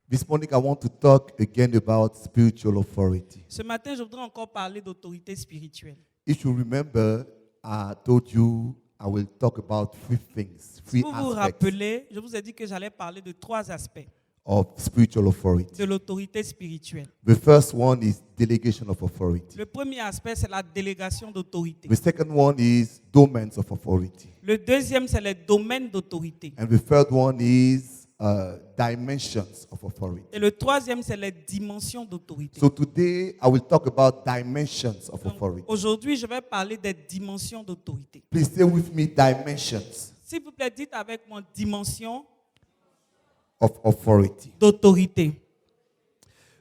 This morning I want to talk again about spiritual authority. Ce matin, je voudrais encore parler d'autorité spirituelle. If you remember, I told you I will talk about three things, Si three vous vous aspects rappelez, je vous ai dit que j'allais parler de 3 aspects of spiritual authority. de l'autorité spirituelle. The first one is delegation of authority. Le premier aspect, c'est la délégation d'autorité. The second one is domains of authority. Le deuxième, c'est les domaines d'autorité. And the third one is dimensions of authority. Et le troisième, c'est les dimensions d'autorité. So today I will talk about dimensions of Donc, authority. aujourd'hui, je vais parler des dimensions d'autorité. Please say with me dimensions S'il vous plaît, dites avec moi dimension of authority. d'autorité.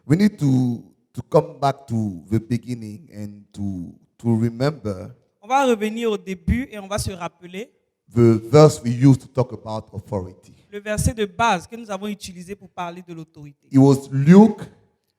We need to come back to the beginning and to remember On va revenir au début et on va se rappeler the verse we used to talk about authority. le verset de base que nous avons utilisé pour parler de l'autorité. It was Luke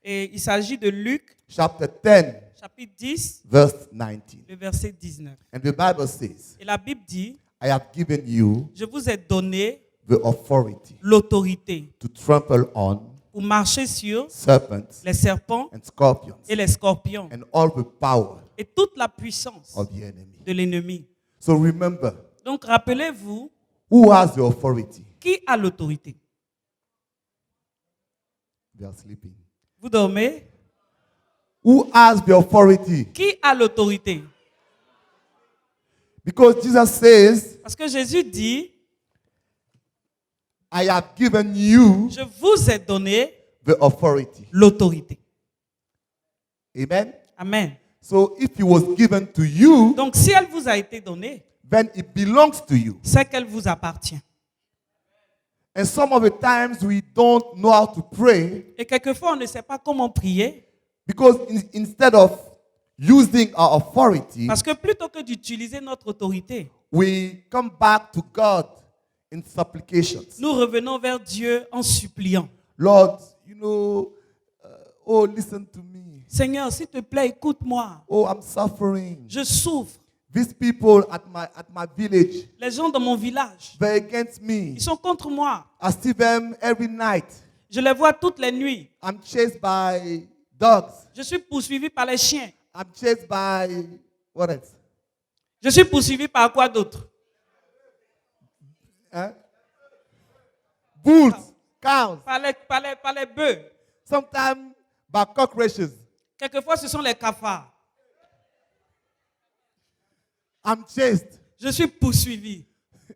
Et il s'agit de Luc, chapter 10, chapitre 10, verse 19. le verset 19. And the Bible says, Et la Bible dit, I have given you je vous ai donné the authority l'autorité to trample on pour marcher sur serpents les serpents and scorpions et les scorpions and all the power et toute la puissance of the enemy. de l'ennemi. So remember, Donc rappelez-vous, who has the authority? qui a l'autorité? They are sleeping. Vous dormez? Who has the authority? Qui a l'autorité? Because Jesus says, Parce que Jésus dit, I have given you je vous ai donné the authority. l'autorité. Amen. Amen. So if it was given to you, Donc si elle vous a été donnée, then it belongs to you. c'est qu'elle vous appartient. And some of the times we don't know how to pray Et quelquefois, on ne sait pas comment prier because instead of using our authority, parce que plutôt que d'utiliser notre autorité, we come back to God in supplications. nous revenons vers Dieu en suppliant. Lord, oh, listen to me. Seigneur, s'il te plaît, écoute-moi. Oh, I'm suffering. Je souffre. These people at my village, Les gens dans mon village, they're against me. ils sont contre moi. I see them every night. Je les vois toutes les nuits. I'm chased by dogs. Je suis poursuivi par les chiens. I'm chased by what else? Je suis poursuivi par quoi d'autre? Huh? Bulls, cows, Par les bœufs. sometimes by cockroaches. Quelquefois, ce sont les cafards. I'm chased. Je suis poursuivi.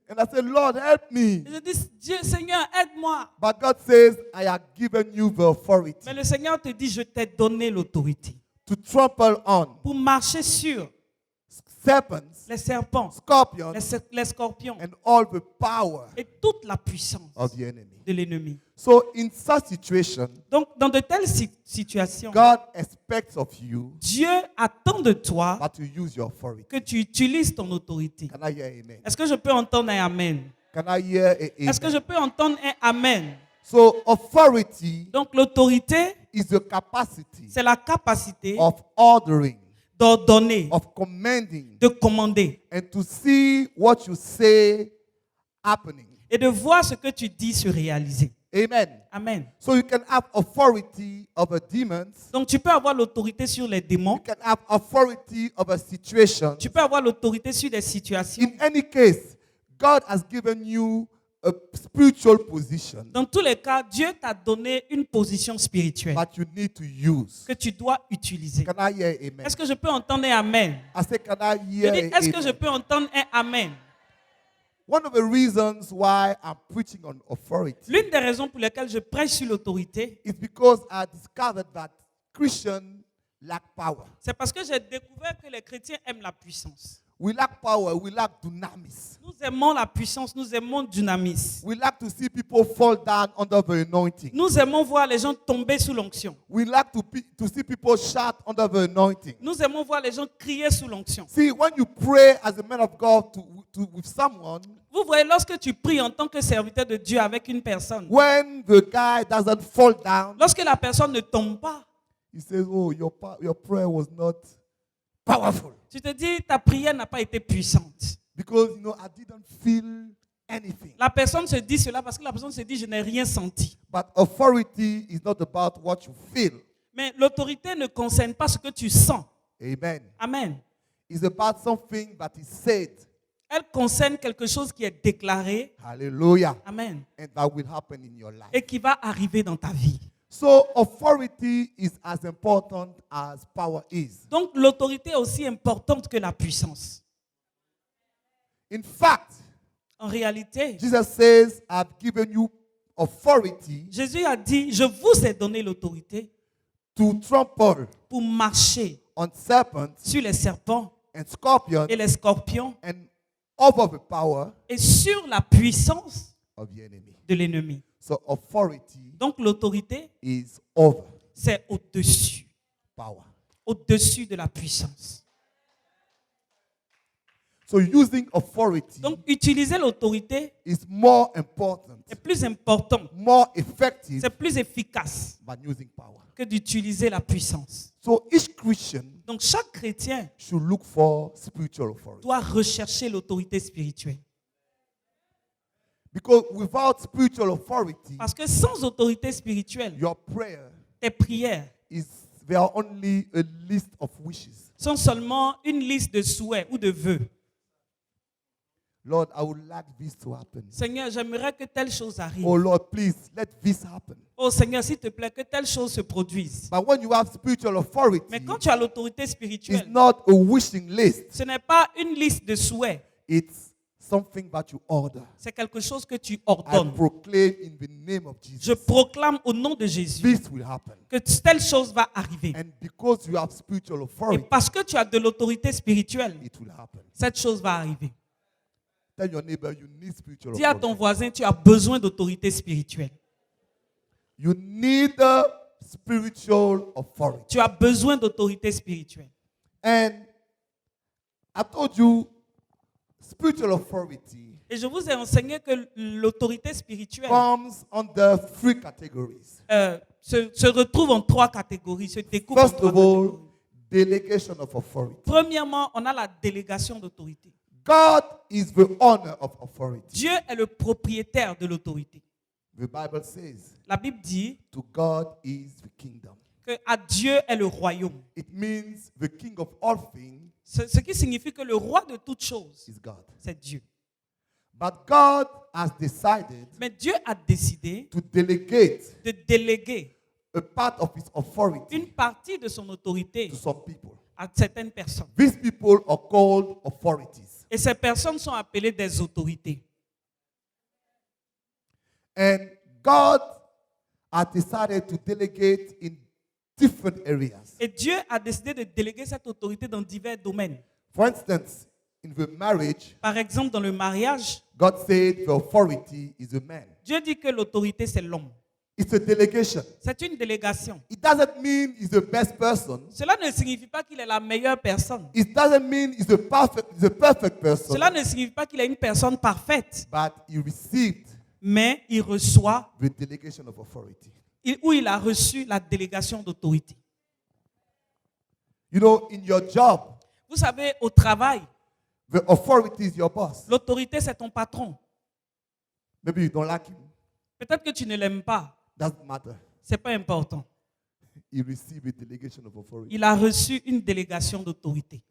And I say, Lord, help me. Et je dis, Dieu, Seigneur, aide-moi. But God says, I have given you the authority Mais le Seigneur te dit, je t'ai donné l'autorité to trample on pour marcher sur serpents, les serpents, scorpions, les scorpions and all the power et toute la puissance of the enemy. de l'ennemi. So in such situation, Donc, dans de telles situations, God expects of you Dieu attend de toi but to use your authority. que tu utilises ton autorité. Can I hear amen? Est-ce que je peux entendre un amen? Can I hear a Est-ce que je amen? peux entendre un amen? So authority Donc, l'autorité, is the capacity c'est la capacité of ordering, d'ordonner, of commanding, de commander and to see what you say happening. et de voir ce que tu dis se réaliser. Amen. Amen. So you can have authority over demons. Donc, tu peux avoir l'autorité sur les démons. You can have authority over situations. Tu peux avoir l'autorité sur des situations. In any case, God has given you a spiritual position Dans tous les cas, Dieu t'a donné une position spirituelle that you need to use. que tu dois utiliser. Can I hear amen? Est-ce que je peux entendre un amen? I say, can I Je hear dis, est-ce que je amen? peux entendre un amen? One of the reasons why I'm preaching on authority L'une des raisons pour lesquelles je prêche sur l'autorité, is because I discovered that Christians lack power. c'est parce que j'ai découvert que les chrétiens aiment la puissance. We lack power. We lack dynamis. Nous aimons la puissance, nous aimons le dynamisme. We like to see people fall down under the anointing. Nous aimons voir les gens tomber sous l'onction. We like to see people shout under the anointing. Nous aimons voir les gens crier sous l'onction. See, when you pray as a man of God with someone, Vous voyez, lorsque tu pries en tant que serviteur de Dieu avec une personne, when the guy doesn't fall down, lorsque la personne ne tombe pas, he says, "Oh, your prayer was not powerful tu te dis, ta prière n'a pas été puissante. because I didn't feel anything. La personne se dit cela parce que la personne se dit, je n'ai rien senti. But authority is not about what you feel. Mais l'autorité ne concerne pas ce que tu sens. Amen. Amen. It's about something that is said. Elle concerne quelque chose qui est déclaré. Hallelujah. Amen. And that will happen in your life. Et qui va arriver dans ta vie. So authority is as important as power is. Donc l'autorité est aussi importante que la puissance. In fact, En réalité, Jesus says, I've given you authority Jésus a dit, je vous ai donné l'autorité to trample pour marcher on serpents sur les serpents and scorpions et les scorpions and over the power et sur la puissance of the enemy. de l'ennemi. So authority Donc l'autorité, is over c'est au-dessus, power. au-dessus de la puissance. So using authority Donc utiliser l'autorité is more important, est plus important, more effective c'est plus efficace than using power. que d'utiliser la puissance. So each Christian Donc chaque chrétien should look for spiritual authority. doit rechercher l'autorité spirituelle. Because without spiritual authority, Parce que sans autorité spirituelle, your prayer tes prières they are only a list of wishes. sont seulement une liste de souhaits ou de vœux. Lord, I would like this to happen. Seigneur, j'aimerais que telle chose arrive. Oh Lord, please let this happen. Oh Seigneur, s'il te plaît, que telle chose se produise. But when you have spiritual authority, Mais quand tu as l'autorité it's spirituelle, not a wishing list. ce n'est pas une liste de souhaits. It's something that you order. C'est quelque chose que tu I ordonnes. proclaim in the name of Jesus. Je proclame au nom de Jésus This will happen. que telle chose va arriver. And because you have spiritual Et authority, parce que tu as de l'autorité spirituelle, it will happen. cette chose va arriver. Tell your neighbor you need spiritual Dis à ton authority. voisin, tu as besoin d'autorité spirituelle. You need a spiritual authority. Tu as besoin d'autorité spirituelle. And I told you, spiritual authority Et je vous ai enseigné que l'autorité spirituelle comes under three categories. se retrouve en trois catégories, se découpe en First trois of all, catégories. delegation of authority. Premièrement, on a la délégation d'autorité. God is the owner of authority. Dieu est le propriétaire de l'autorité. The Bible says, La Bible dit to God is the kingdom. que à Dieu est le royaume. It means the king of all things Ce qui signifie que le roi de toutes choses, is God. c'est Dieu. But God has decided Mais Dieu a décidé to delegate de déléguer a part of his authority une partie de son autorité to some people. à certaines personnes. These people are called authorities. Et ces personnes sont appelées des autorités. And God has decided to delegate in different areas. Et Dieu a décidé de déléguer cette autorité dans divers domaines. For instance, in the marriage, Par exemple, dans le mariage, God said the authority is a man. Dieu dit que l'autorité, c'est l'homme. It's a delegation. C'est une délégation. It doesn't mean he's the best person. Cela ne signifie pas qu'il est la meilleure personne. It doesn't mean he's the perfect person. Cela ne signifie pas qu'il est une personne parfaite. But he received Mais il reçoit, the delegation of authority. ou il a reçu la délégation d'autorité. You know, in your job, Vous savez, au travail, the authority is your boss. l'autorité, c'est ton patron. Maybe you don't like him. Peut-être que tu ne l'aimes pas. Doesn't matter. Ce n'est pas important. He received a delegation of authority. Il a reçu une délégation d'autorité.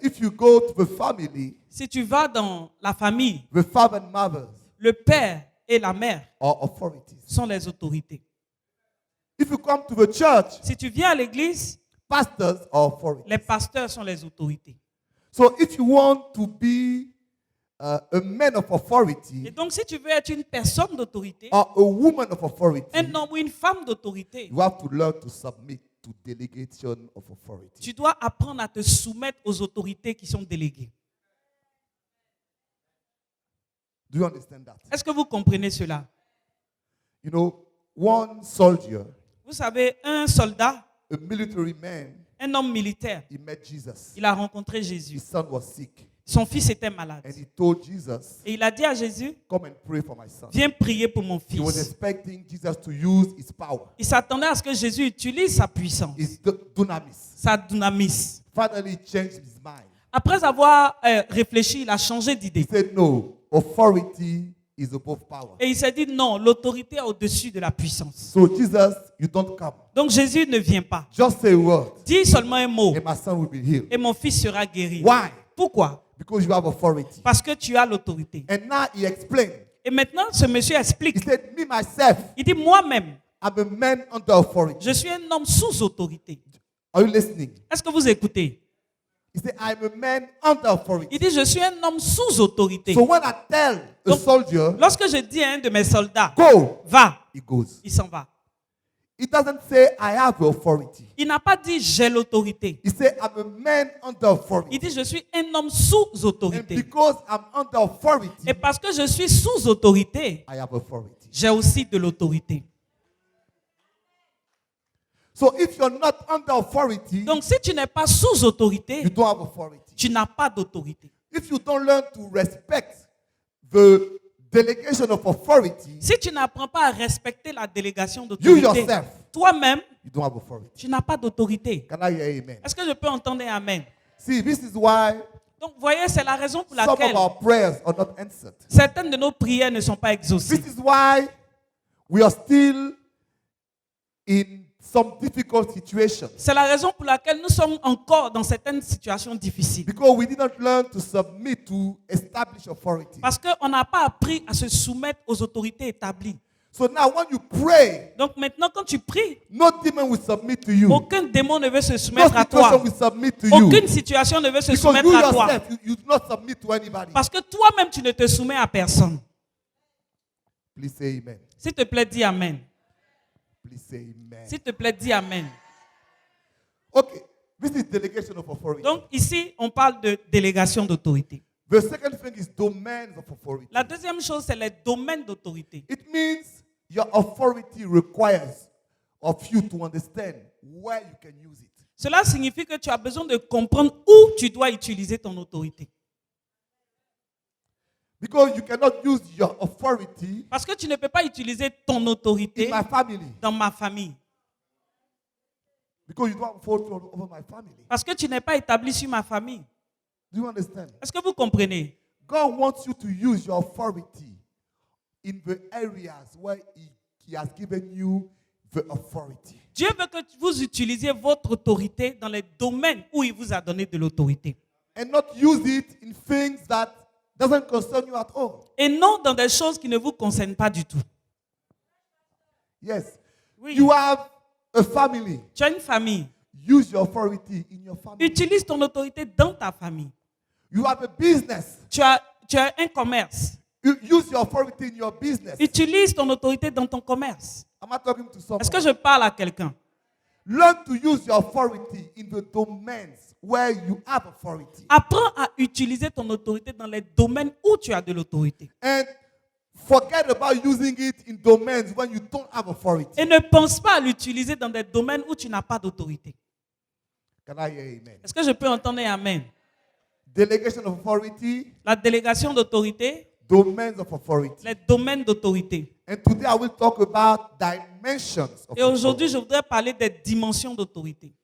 If you go to the family, Si tu vas dans la famille, the father and mothers le père et la mère are authorities. sont les autorités. If you come to the church, Si tu viens à l'église, pastors are authorities. les pasteurs sont les autorités. So if you want to be a man of Et authority donc, si tu veux être une personne d'autorité, or a woman of authority, un homme ou une femme d'autorité, you have to learn to submit to delegation of authority. tu dois apprendre à te soumettre aux autorités qui sont déléguées. Do you understand that? Est-ce que vous comprenez cela? You know, one soldier, Vous savez, un soldat, a military man, un homme militaire, he met Jesus. il a rencontré Jésus. His son was sick. Son fils était malade. And he told Jesus, Et il a dit à Jésus, come and pray for my son. viens prier pour mon He was fils. expecting Jesus to use his power, Il s'attendait à ce que Jésus utilise sa puissance, his dunamis. sa dynamis. Finally, he changed his mind. Après avoir réfléchi, il a changé He d'idée. said, no, authority is above power. Et il s'est dit non, l'autorité est au-dessus de la puissance. So Jesus, you don't come. Donc Jésus ne vient pas. Just say a word, Dis seulement un mot and my son will be healed. et mon fils sera guéri. Why? Pourquoi? Because you have authority. Parce que tu as l'autorité. And now he explained. Et maintenant, ce monsieur He explique. said, me myself, Il dit moi-même, I'm a man under authority. je suis un homme sous autorité. Are you listening? Est-ce que vous écoutez? He said, I'm a man under authority. Il dit je suis un homme sous autorité. So when I tell a Donc, soldier, Lorsque je dis à un de mes soldats, go, va, he goes. il s'en va. He doesn't say, I have authority. Il n'a pas dit j'ai l'autorité. He said, I'm a man under Il authority. dit je suis un homme sous And autorité. because I'm under authority, Et parce que je suis sous autorité, I have authority. j'ai aussi de l'autorité. So if you're not under authority, Donc si tu n'es pas sous autorité, you don't have authority. tu n'as pas d'autorité. If you don't learn to respect the delegation of authority, Si tu n'apprends pas à respecter la délégation you d'autorité, yourself, toi-même, you don't have authority. tu n'as pas d'autorité. Can I hear amen? Est-ce que je peux entendre un amen? See, this is why Donc, vous voyez, c'est la raison pour some laquelle of our prayers are not answered. certaines de nos prières ne sont pas exaucées. This is why we are still in some difficult situations. C'est la raison pour laquelle nous sommes encore dans certaines situations difficiles. Because we did not learn to submit to established authority. Parce qu'on n'a pas appris à se soumettre aux autorités établies. So now when you pray, Donc maintenant, quand tu pries, no demon will submit to you. aucun démon ne veut se No soumettre à situation toi. will submit to you. Aucune situation ne veut se Because soumettre you à toi. yourself, you do not submit to anybody. Parce que toi-même, tu ne te soumets à personne. Please say amen. S'il te plaît, dis Amen. Please say amen. S'il te plaît, dis Amen. Okay, this is delegation of authority. Donc ici, on parle de délégation d'autorité. The second thing is domains of authority. La deuxième chose, c'est les domaines d'autorité. It means your authority requires of you to understand where you can use it. Cela signifie que tu as besoin de comprendre où tu dois utiliser ton autorité. Because you cannot use your authority Parce que tu ne peux pas utiliser ton in autorité my family. dans ma famille. Because you don't have authority over my family. Parce que tu n'es pas établi sur ma famille. Do you understand? Est-ce que vous comprenez? God wants you to use your authority in the areas where he has given you the authority. Dieu veut que vous utilisiez votre autorité dans les domaines où il vous a donné de l'autorité. And not use it in things that doesn't concern you at all. Et non dans des choses qui ne vous concernent pas du tout. Yes. Oui. You have a family. Tu as une famille. Use your authority in your family. Utilise ton autorité dans ta famille. You have a business. Tu as un commerce. Use your authority in your business. Utilise ton autorité dans ton commerce. Am I talking to someone? Est-ce que je parle à quelqu'un? Learn to use your authority in the domains where you have authority. Apprends à utiliser ton autorité dans les domaines où tu as de l'autorité. And forget about using it in domains when you don't have authority. Et ne pense pas à l'utiliser dans des domaines où tu n'as pas d'autorité. Can I hear amen? Est-ce que je peux entendre un amen? Delegation of authority, La délégation d'autorité, domains of authority. les domaines d'autorité. And today I will talk about dimensions of Et aujourd'hui, authority. je voudrais parler des dimensions d'autorité.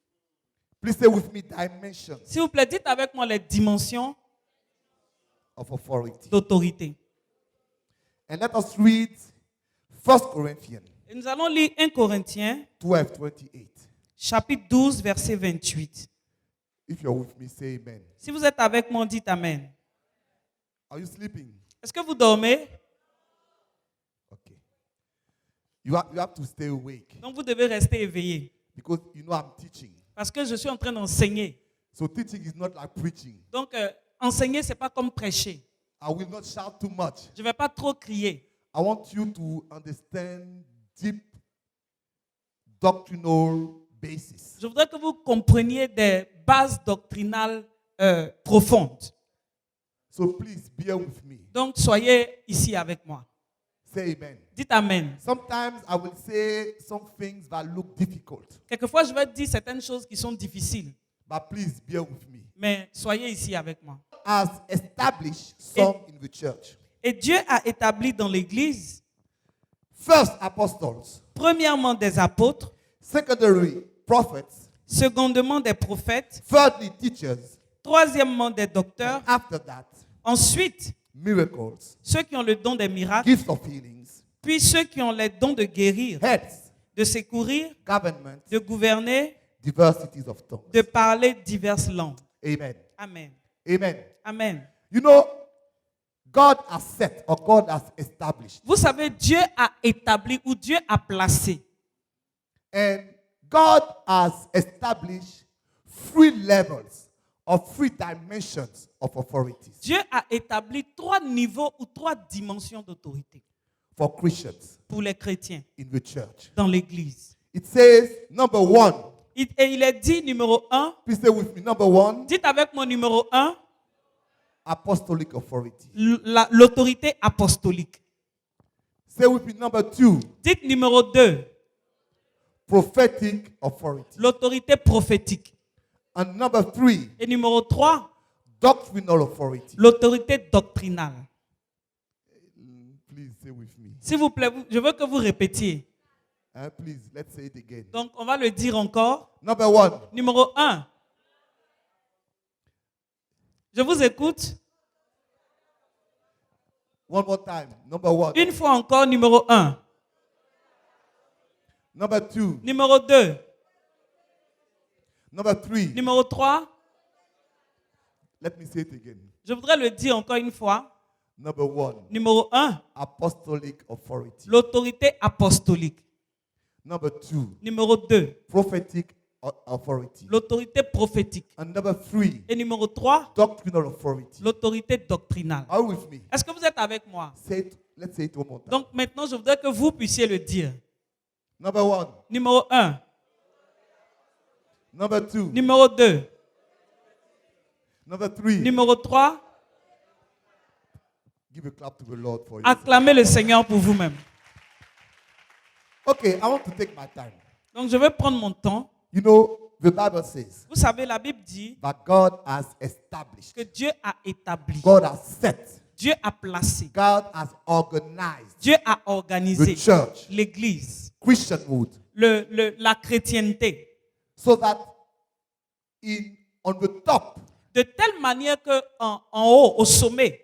Please say with me, dimensions S'il vous plaît, dites avec moi les dimensions of authority. d'autorité. And let us read 1 Corinthians Et nous allons lire 1 Corinthiens, 12, 28. chapitre 12, verset 28. If you're with me, say amen. Si vous êtes avec moi, dites Amen. Are you sleeping? Est-ce que vous dormez? Okay. You have to stay awake Donc vous devez rester éveillé. because you know I'm teaching. Parce que je suis en train d'enseigner. So teaching is not like preaching. Donc enseigner, ce n'est pas comme prêcher. I will not shout too much. Je ne vais pas trop crier. I want you to understand deep doctrinal basis. Je voudrais que vous compreniez des bases doctrinales profondes. So please bear with me. Donc soyez ici avec moi. Say amen. Dites Amen. Sometimes I will say some things that look difficult, Quelquefois, je vais dire certaines choses qui sont difficiles. but please bear with me. Mais soyez ici avec moi. Has established some in the church. Et Dieu a établi dans l'Église, First, apostles. premièrement des apôtres, Secondary, prophets. secondement des prophètes, Thirdly, teachers. troisièmement des docteurs, After that, ensuite miracles, ceux qui ont le don des miracles, gifts of healings, puis ceux qui ont le don de guérir, heads, de secourir, government, de gouverner, diversities of tongues. de parler diverses langues. Amen. Amen. Amen. Amen. You know, God has set or God has established. Vous savez, Dieu a établi ou Dieu a placé. And God has established 3 levels or 3 dimensions of authorities Dieu a établi 3 niveaux ou 3 dimensions d'autorité for Christians pour les chrétiens in the church. dans l'église. It says, number 1, Et il est dit, numéro 1, please say with me, number 1, dites avec mon numéro 1, apostolic authority. l'autorité apostolique. Say with me, number 2, Dites numéro 2, prophetic authority. l'autorité prophétique. And number 3, Et numéro 3, doctrinal authority. l'autorité doctrinale. Please say with me. S'il vous plaît, je veux que vous répétiez. Please, let's say it again. Donc, on va le dire encore. Number 1, Numéro 1. Je vous écoute. one more time. Number 1. Une fois encore, numéro 1. Number 2. Numéro 2. Number 3. Numéro 3. Let me say it again. Je voudrais le dire encore une fois. Number 1. Numéro 1. Apostolic authority. L'autorité apostolique. Number 2. Numéro 2. Prophetic authority. L'autorité prophétique. And number 3. Et numéro 3. Doctrinal authority. L'autorité doctrinale. Are you with me? Est-ce que vous êtes avec moi? Say it. Let's say it one more time. Donc maintenant, je voudrais que vous puissiez le dire. Number 1. Numéro 1. Number 2. Numéro 2. Number 3. Numéro 3. Give a clap to the Lord for you. Acclamez le Seigneur pour vous-même. Okay, I want to take my time. Donc je vais prendre mon temps. You know, the Bible says Vous savez, la Bible dit that God has established, que Dieu a établi, God has set, Dieu a placé, God has organized Dieu a the organisé church, l'Église, Christianhood, la chrétienté, so that on the top, de telle manière que en haut, au sommet,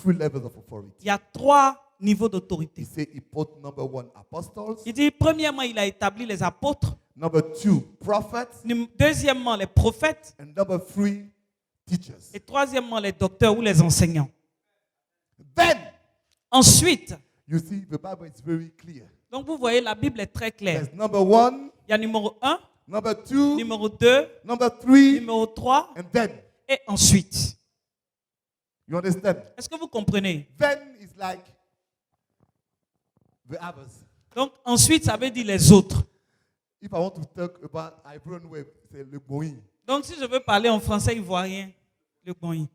3 levels of authority. il y a 3 niveaux He d'autorité. said he put number 1 apostles, Il dit, premièrement, il a établi les apôtres, number 2 prophets, deuxièmement, les prophètes, and number 3 teachers. et troisièmement, les docteurs ou les enseignants. Then, Ensuite, you see, the Bible is very clear. donc vous voyez, la Bible est très claire. There's number 1, Il y a numéro 1, number 2, numéro 2, number 3, numéro 3, and then. et ensuite. You understand? Est-ce que vous comprenez? Then is like the others. Donc ensuite, ça veut dire les autres. If I want to talk about Ivorian web, c'est le boing. Donc si je veux parler en français ivoirien, le bon.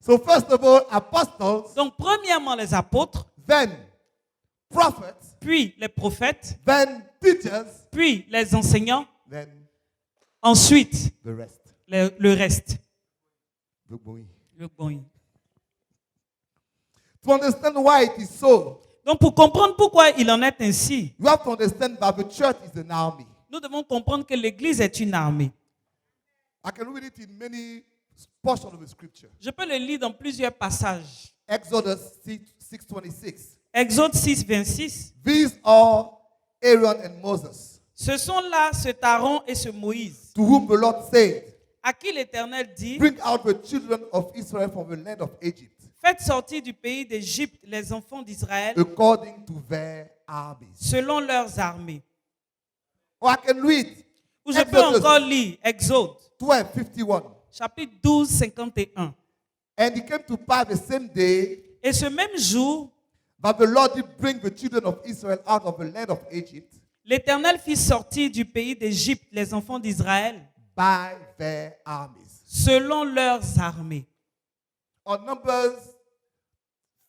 So first of all, apostles, Donc premièrement les apôtres, then prophets, puis les prophètes, then teachers, puis les enseignants, then ensuite the rest. le reste. The boing. Le bon. To understand why it is so, Donc pour comprendre pourquoi il en est ainsi, you have to understand that the church is an army. nous devons comprendre que l'Église est une armée. I can read it in many portions of the scripture. Je peux le lire dans plusieurs passages. Exodus 6:26. Exode 6, 26. These are Aaron and Moses, Ce sont là ce Aaron et ce Moïse, to whom the Lord said, à qui l'Éternel dit, bring out the children of Israel from the land of Egypt, faites sortir du pays d'Égypte les enfants d'Israël according to their armies. selon leurs armées. Or I can read Ou je peux encore lire Exode, 12:51. chapitre 12, 51. And it came to pass the same day Et ce même jour, that the Lord did bring the children of Israel out of the land of Egypt l'Éternel fit sortir du pays d'Égypte les enfants d'Israël by their armies. selon leurs armées. On Numbers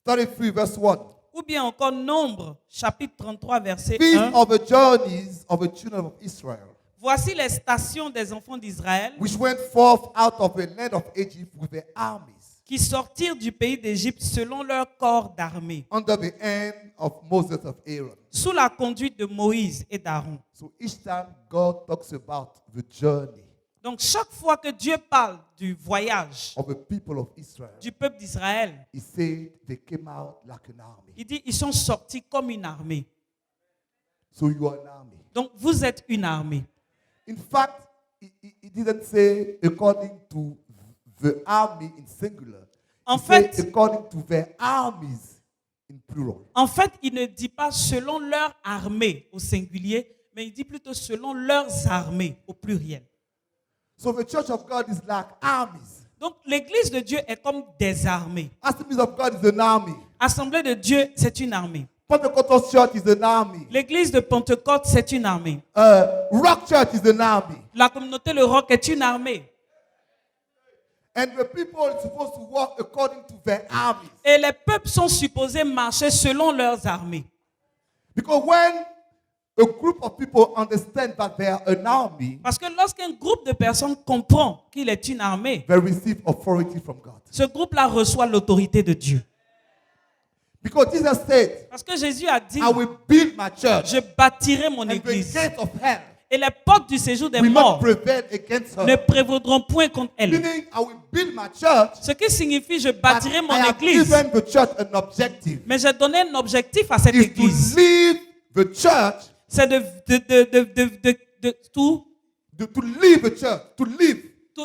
33 verse 1. Ou bien encore Nombre, chapitre 33, verset These 1. are the journeys of the children of Israel, Voici les stations des enfants d'Israël which went forth out of the land of Egypt with their armies, qui sortirent du pays d'Égypte selon leur corps d'armée, under the hand of Moses of Aaron. sous la conduite de Moïse et d'Aaron. So each time God talks about the journey, Donc chaque fois que Dieu parle du voyage of the people of Israel, du peuple d'Israël, he said they came out like an army. il dit ils sont sortis comme une armée. So you are an army. Donc vous êtes une armée. In fact, he didn't say according to the army in singular. En He said fait, according to their armies in plural. En fait, il ne dit pas selon leur armée au singulier, mais il dit plutôt selon leurs armées au pluriel. So the church of God is like armies. Donc l'église de Dieu est comme des armées. Assemblies of God is an army. Assemblée de Dieu, c'est une armée. Pentecostal church is an army. L'église de Pentecôte, c'est une armée. Rock church is an army. La communauté Le Roc est une armée. And the people are supposed to walk according to their armies. Et les peuples sont supposés marcher selon leurs armées. Because when a group of people understand that they are an army, Parce que lorsqu'un groupe de personnes comprend qu'il est une armée, they receive authority from God. ce groupe-là reçoit l'autorité de Dieu. Because Jesus said, Parce que Jésus a dit, I will build my church, je bâtirai mon and the église. gates of hell Et les portes du séjour des will not morts prevail against ne her. prévaudront point contre elle. Meaning, I will build my church, Ce qui signifie je but bâtirai I mon have église. given the church an objective. Mais j'ai donné un objectif à cette Is église. to leave the church, C'est de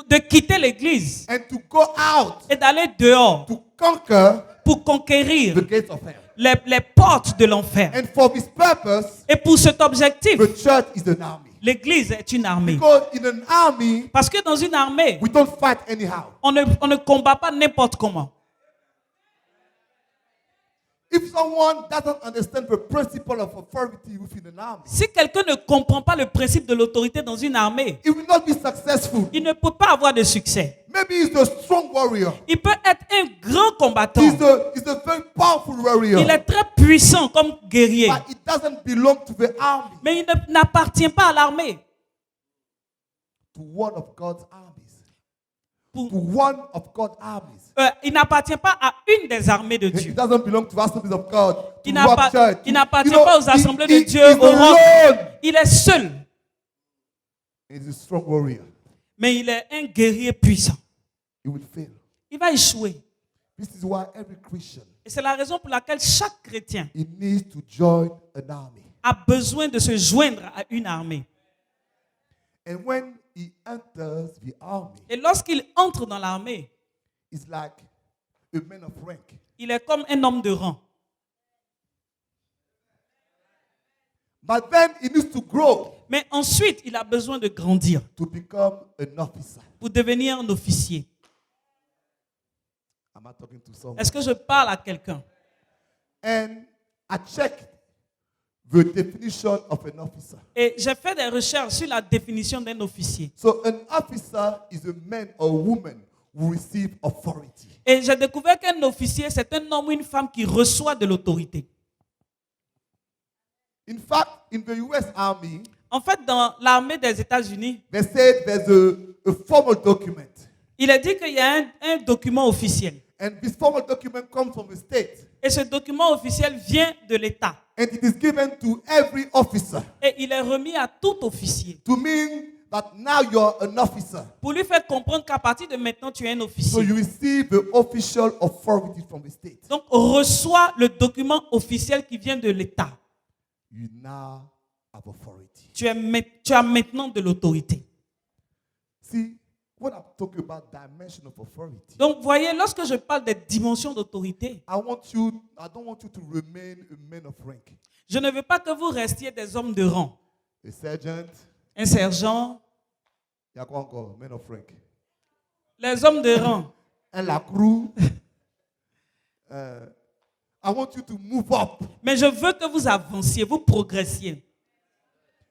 de quitter l'église and to go out et d'aller dehors to conquer pour conquérir the gates of hell. les portes de l'enfer. And for this purpose, Et pour cet objectif, the church is an army. l'église est une armée. Because in an army, Parce que dans une armée, we don't fight anyhow. on ne combat pas n'importe comment. If someone doesn't understand the principle of authority within an army, Si quelqu'un ne comprend pas le principe de l'autorité dans une armée, he will not be successful. il ne peut pas avoir de succès. Maybe he's a strong warrior. Il peut être un grand combattant. He's a very powerful warrior. Il est très puissant comme guerrier. But it doesn't belong to the army, Mais il n'appartient pas à l'armée. to one of God's armies. Pour- To one of God's armies. Il n'appartient pas à une des armées de It Dieu. doesn't belong to assemblies of God. To Il Rock Church. il n'appartient You know, pas aux assemblées de he Dieu, is au roc. alone. Il est seul, He's a strong warrior. mais il est un guerrier puissant. He will fail. Il va échouer. This is why every Christian, Et c'est la raison pour laquelle chaque chrétien he needs to join an army. a besoin de se joindre à une armée. And when he enters the army, Et lorsqu'il entre dans l'armée, it's like a man of rank. il est comme un homme de rang. But then he needs to grow Mais ensuite, il a besoin de grandir to become an officer. pour devenir un officier. Am I talking to someone? Est-ce que je parle à quelqu'un? And I checked the definition of an officer. Et j'ai fait des recherches sur la définition d'un officier. So an officer is a man or woman who receive authority. Et j'ai découvert qu'un officier, c'est un homme ou une femme qui reçoit de l'autorité. In fact, in the US Army, En fait, dans l'armée des États-Unis, they said there's a formal document. il est dit qu'il y a un document officiel. And this formal document comes from the state. Et ce document officiel vient de l'État. And it is given to every officer Et il est remis à tout officier. to mean that now you're an officer. Pour lui faire comprendre qu'à partir de maintenant, tu es un So officier. you receive the official authority from the state. Donc, reçois le document officiel qui vient de l'État. You now have authority. Tu as maintenant de l'autorité. See, when I'm talking about dimension of authority, Donc, voyez, lorsque je parle des dimensions d'autorité, I don't want you to remain a man of rank. je ne veux pas que vous restiez des hommes de rang. A sergeant, Un sergent, il y a quoi encore? Man of rank. les hommes de rang. Un lacroix. I want you to move up. Mais je veux que vous avanciez, vous progressiez.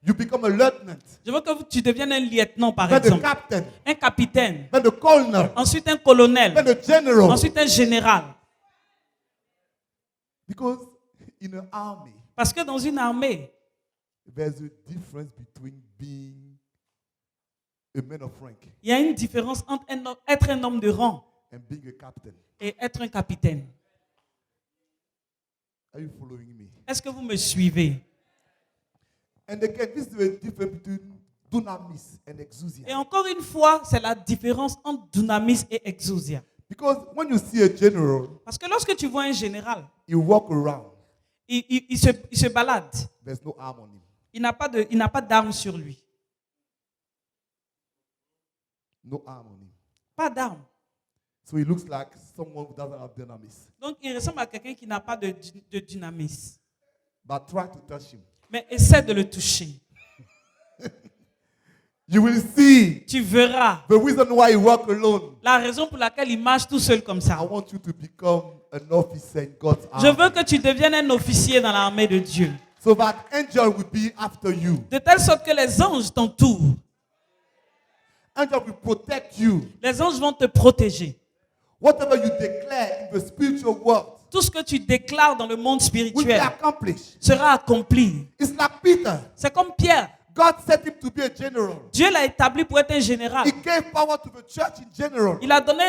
You become a lieutenant, Je veux que tu deviennes un lieutenant, par then a exemple. captain, Un capitaine. then a colonel, Ensuite, un colonel. then a general. Ensuite, un général. Because in an army, Parce que dans une armée, there's a difference between being a man of rank il y a une différence entre être un homme de rang and being a captain. et être un capitaine. Are you following me? Est-ce que vous me suivez? And again, this is the dunamis and exousia. Et encore une fois, c'est la différence entre dunamis et exousia. Because when you see a general, Parce que lorsque tu vois un général, he walk around. il se balade. There's no arm on him. Il n'a pas d'arme sur lui. No arm on him. Pas d'arme. So he looks like someone who doesn't have dunamis. Donc, il ressemble à quelqu'un qui n'a pas de dynamis. But try to touch him. Mais essaie de le toucher. You will see Tu verras the reason why he walk alone. la raison pour laquelle il marche tout seul comme I ça. want you to become an officer in God's Je army. veux que tu deviennes un officier dans l'armée de Dieu. So that angel will be after you. De telle sorte que les anges t'entourent. Angel will protect you. Les anges vont te protéger. Whatever you declare in the spiritual world Tout ce que tu déclares dans le monde will be spirituel accomplished. sera accompli. It's like Peter. C'est comme Pierre. God set him to be a general. Dieu l'a établi pour être un général. He gave power to the church in general. Il a donné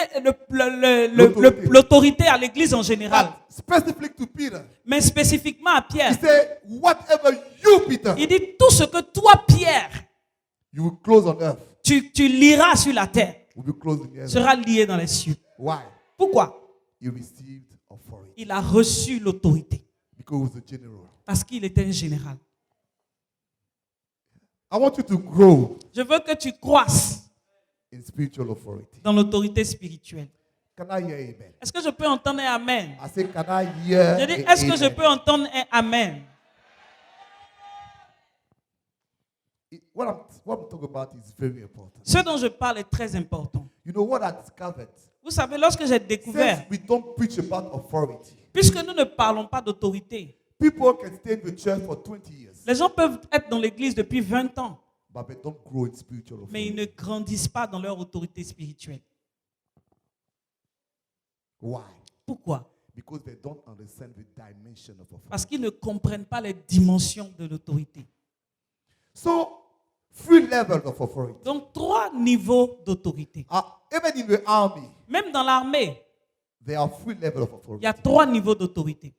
l'autorité à l'église en général. But specifically to Peter, Mais spécifiquement à he Pierre. said, whatever you, Peter, Il dit tout ce que toi, Pierre, you will close on earth, tu liras sur la terre, will be closed in heaven. sera lié dans les cieux. Why? Pourquoi? He received authority Il a reçu l'autorité because he was a general. parce qu'il était un général. I want you to grow Je veux que tu croisses in spiritual authority. dans l'autorité spirituelle. Can I hear amen? Est-ce que je peux entendre un amen? I say, can I hear Je dis, a est-ce que je amen? peux entendre un amen? What I'm talking about is very important. Ce dont je parle est très important. You know what I discovered? Vous savez, lorsque j'ai découvert, Since we don't preach about authority, puisque nous ne parlons pas d'autorité, people can stay in the church for 20 years, les gens peuvent être dans l'église depuis 20 ans, but they don't grow in spiritual mais ils authority. ne grandissent pas dans leur autorité spirituelle. Why? Pourquoi? Because they don't understand the dimension of authority. Parce qu'ils ne comprennent pas les dimensions de l'autorité. So, 3 levels of authority. Donc, 3 niveaux d'autorité. Even in the army, Même dans l'armée, there are 3 levels of il y a authority. 3 niveaux d'autorité.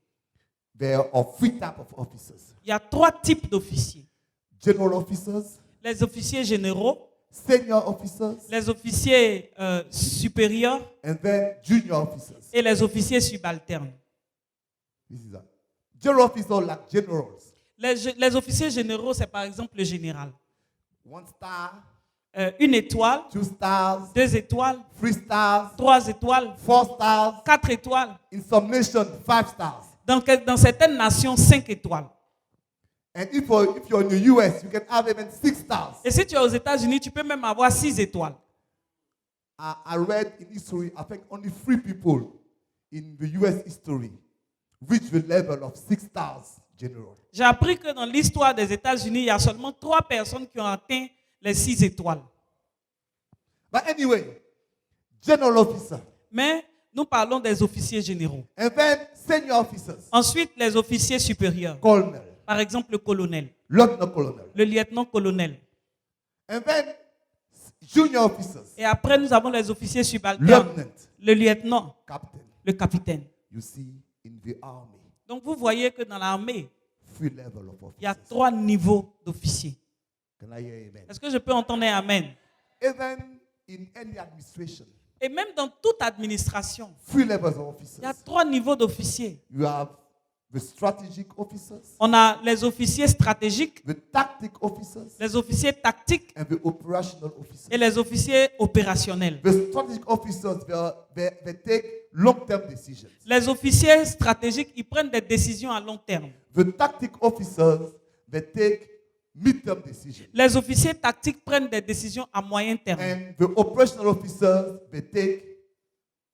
There are 3 types of officers. Il y a 3 types d'officiers. General officers, Les officiers généraux, senior officers, les officiers supérieurs and then junior officers. et les officiers subalternes. This is that. General officers like generals. Les officiers généraux, c'est par exemple le général. 1 star, 1 étoile, 2 stars, 2 étoiles, 3 stars, 3 étoiles, 4 stars. 4 étoiles. In some nations, 5 stars. Dans certaines nations, 5 étoiles. And if you're in the US, you can have even 6 stars. Et si tu es aux États-Unis, tu peux même avoir 6 étoiles. I read in history, I think only 3 people in the US history reached the level of 6 stars general. J'ai appris que dans l'histoire des États-Unis, il y a seulement 3 personnes qui ont atteint les 6 étoiles. But anyway, general officer. Mais nous parlons des officiers généraux. And then senior officers. Ensuite, les officiers supérieurs. Colonel. Par exemple, le colonel, Lieutenant colonel. le lieutenant-colonel. And then junior officers. Et après, nous avons les officiers subalternes. Lieutenant. Le lieutenant, Captain. le capitaine. You see, in the army, Donc, vous voyez que dans l'armée, 3 levels of il y a officers. 3 niveaux d'officiers. Can I hear amen? Est-ce que je peux entendre un amen? Even in any administration, Et même dans toute administration, 3 levels of il y a officers. 3 niveaux d'officiers. You have the strategic officers, On a les officiers stratégiques, the tactic officers, les officiers tactiques and the operational et officers. les officiers opérationnels. The strategic officers, they take long-term decisions. Les officiers stratégiques, ils prennent des décisions à long terme. The tactic officers, they take mid-term decisions. Les officiers tactiques prennent des décisions à moyen terme. And the operational officers, they take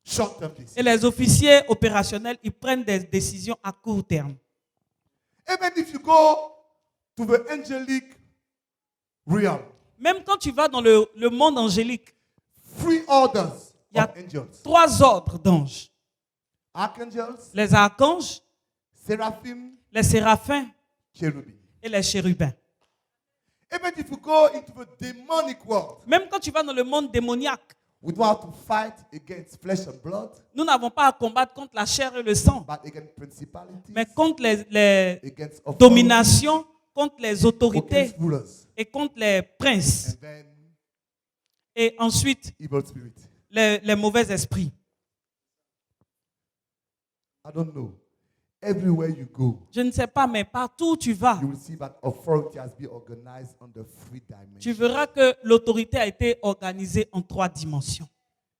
short-term Et decisions. les officiers opérationnels, ils prennent des décisions à court terme. Even if you go to the angelic realm, Même quand tu vas dans le monde angélique, 3 orders il y a of angels. 3 ordres d'anges. Archangels, Les archanges, seraphim, les séraphins cherubim. et les chérubins. Even if you go into the demonic world, Même quand tu vas dans le monde démoniaque, we don't have to fight against flesh and blood, nous n'avons pas à combattre contre la chair et le sang, but against principalities, mais contre les against authority, dominations, contre les autorités against rulers, et contre les princes. and then Et ensuite, evil spirit. les mauvais esprits. I don't know. Everywhere you go, Je ne sais pas, mais partout où tu vas, you will see that authority has been organized under three tu dimensions. verras que l'autorité a été organisée en 3 dimensions.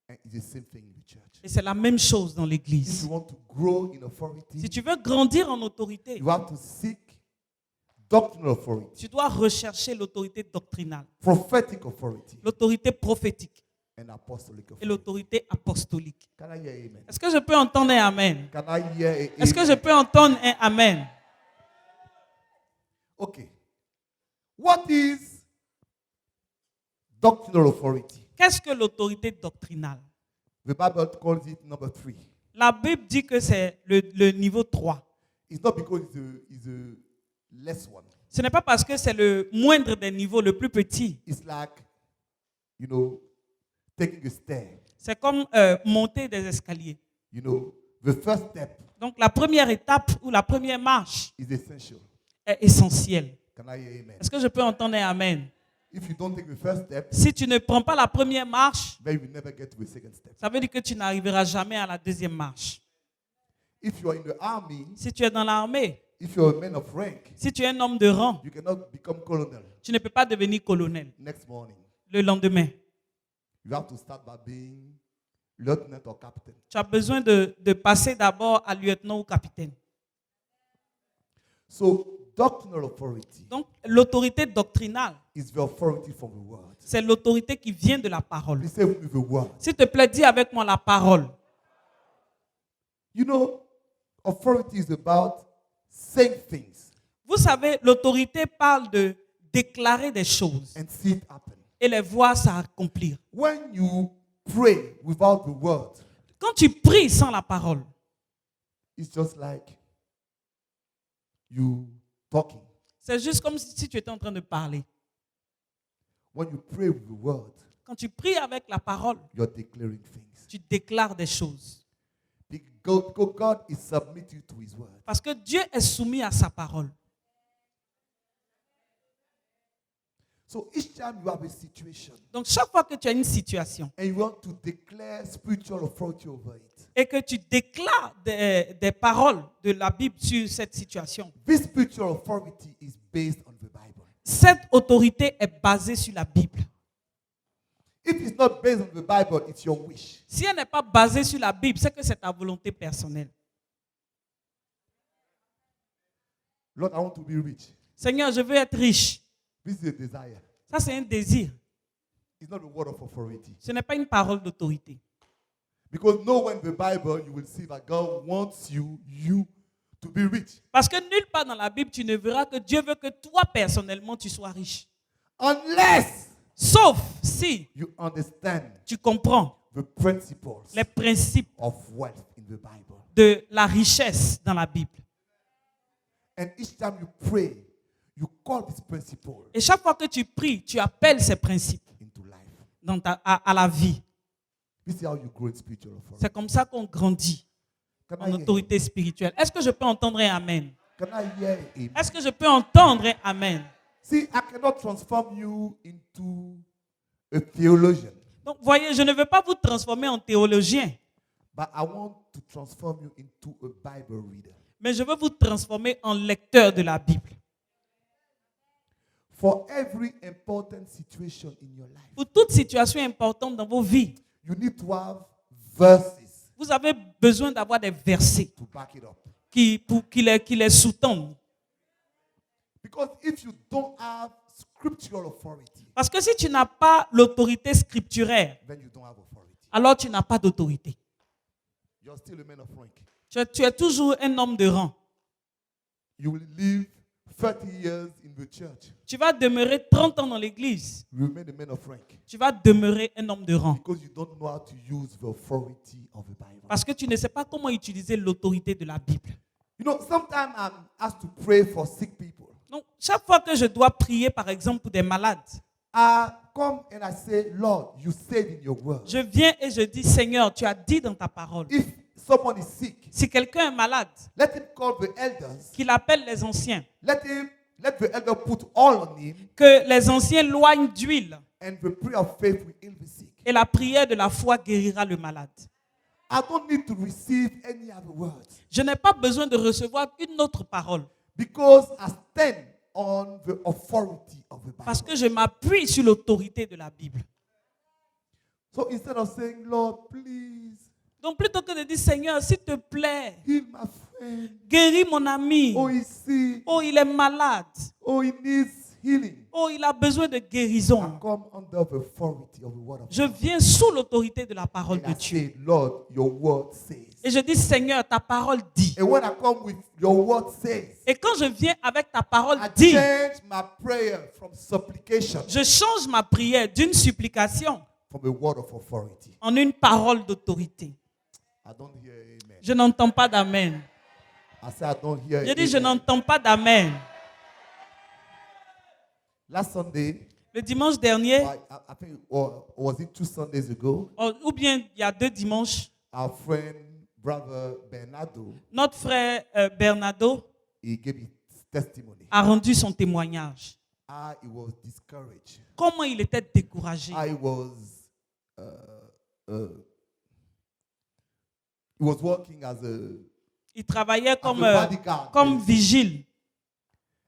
And it's the same thing in the church. Et c'est la même chose dans If l'église. you want to grow in authority, Si tu veux grandir en autorité, you have to seek doctrinal authority, tu dois rechercher l'autorité doctrinale, prophetic authority, l'autorité prophétique and apostolic et authority. l'autorité apostolique. Can I hear amen? Est-ce que je peux entendre un amen? Can I hear a Est-ce que je amen? peux entendre un amen? Okay. What is doctrinal authority? Qu'est-ce que l'autorité doctrinale? The Bible calls it number 3. La Bible dit que c'est le niveau 3. It's not because it's a less one. Ce n'est pas parce que c'est le moindre des niveaux, le plus petit. It's like, you know, taking a stair. C'est comme monter des escaliers. You know, the first step Donc la première étape ou la première marche is essential. est essentielle. Can I hear amen? Est-ce que je peux entendre un amen? If you don't take the first step, Si tu ne prends pas la première marche, then you will never get to the second step. ça veut dire que tu n'arriveras jamais à la deuxième marche. If you are in the army, Si tu es dans l'armée, if you're a man of rank, si tu es un homme de rang, you cannot become colonel tu ne peux pas devenir colonel next morning. le lendemain. You have to start by being lieutenant or captain. Tu as besoin de passer d'abord à lieutenant ou capitaine. So, doctrinal authority Donc l'autorité doctrinale, is the authority from the word. c'est l'autorité qui vient de la parole. Please say with me the word. S'il te plaît, dis avec moi la parole. You know, authority is about saying things Vous savez, l'autorité parle de déclarer des choses and see it happen. et les voir s'accomplir. When you pray without the word, Quand tu pries sans la parole, it's just like you talking. c'est juste comme si tu étais en train de parler. When you pray with the word, Quand tu pries avec la parole, you're declaring things. tu déclares des choses. Because God is submitted to his word. Parce que Dieu est soumis à sa parole. So each time you have a situation Donc chaque fois que tu as une situation and you want to declare spiritual authority over it, et que tu déclares des paroles de la Bible sur cette situation, this spiritual authority is based on the Bible. cette autorité est basée sur la Bible. If it's not based on the Bible, it's your wish. Si elle n'est pas basée sur la Bible, c'est que c'est ta volonté personnelle. Lord, I want to be rich. Seigneur, je veux être riche. This is a desire. Ça, c'est un désir. It's not a word of authority. Ce n'est pas une parole d'autorité. Because nowhere in the Bible you will see that God wants you to be rich. Parce que nulle part dans la Bible, tu ne verras que Dieu veut que toi, personnellement, tu sois riche. Unless Sauf si you understand tu comprends the principles les principes of wealth in the Bible. de la richesse dans la Bible. And each time you pray, you call these principles Et chaque fois que tu pries, tu appelles ces principes into life. dans à la vie. This is how you grow in spiritual authority. C'est comme ça qu'on grandit Can I en hear, autorité spirituelle. Est-ce que je peux entendre un amen? can I hear amen? Est-ce que je peux entendre un amen? See, I cannot transform you into a theologian, Donc, voyez, je ne veux pas vous transformer en théologien, but I want to transform you into a Bible reader. mais je veux vous transformer en lecteur de la Bible. For every important situation in your life, Pour toute situation importante dans vos vies, you need to have verses vous avez besoin d'avoir des versets to back it up. qui les sous-tendent. Because if you don't have scriptural authority, Parce que si tu n'as pas l'autorité scripturaire, then you don't have authority. alors tu n'as pas d'autorité. You're still a man of rank. Tu es toujours un homme de rang. You will live 30 years in the church. Tu vas demeurer 30 ans dans l'église. You remain a man of rank Tu vas demeurer un homme de rang. because you don't know how to use the authority of the Bible. Parce que tu ne sais pas comment utiliser l'autorité de la Bible. You know, sometimes I'm asked to pray for sick people. Donc, chaque fois que je dois prier, par exemple, pour des malades, I come and I say, Lord, you said in your word, je viens et je dis, Seigneur, tu as dit dans ta parole, if someone is sick, si quelqu'un est malade, let him call the elders. qu'il appelle les anciens. Let him let the elder put oil on him, que les anciens loignent d'huile and the prayer of faith will heal the sick. et la prière de la foi guérira le malade. I don't need to receive any other words Je n'ai pas besoin de recevoir une autre parole because I stand on the authority of the Bible. parce que je m'appuie sur l'autorité de la Bible. So instead of saying, Lord, please Donc plutôt que de dire Seigneur, s'il te plaît, heal my friend. guéris mon ami. Oh, he's sick. Oh, il est malade. Oh, he needs healing. Oh, il a besoin de I guérison. come under the authority of the word of Je God. viens sous l'autorité de la parole And de I Dieu. say, Lord, your word says. Et je dis Seigneur, ta parole dit. And when I come with your word says, Et quand je viens avec ta parole I dit, change my prayer from supplication je change ma prière d'une supplication from a word of authority. en une parole d'autorité. I don't hear amen. Je n'entends pas d'amen. I say I don't hear Je dis je amen. n'entends pas d'amen. Last Sunday, Le dimanche dernier, I think, or was it 2 Sundays ago, ou bien il y a 2 dimanches, our friend, brother Bernardo, notre frère Bernardo he gave his testimony. a rendu son témoignage. How he was discouraged. Comment il était découragé. He was working as Il travaillait a bodyguard. comme vigile.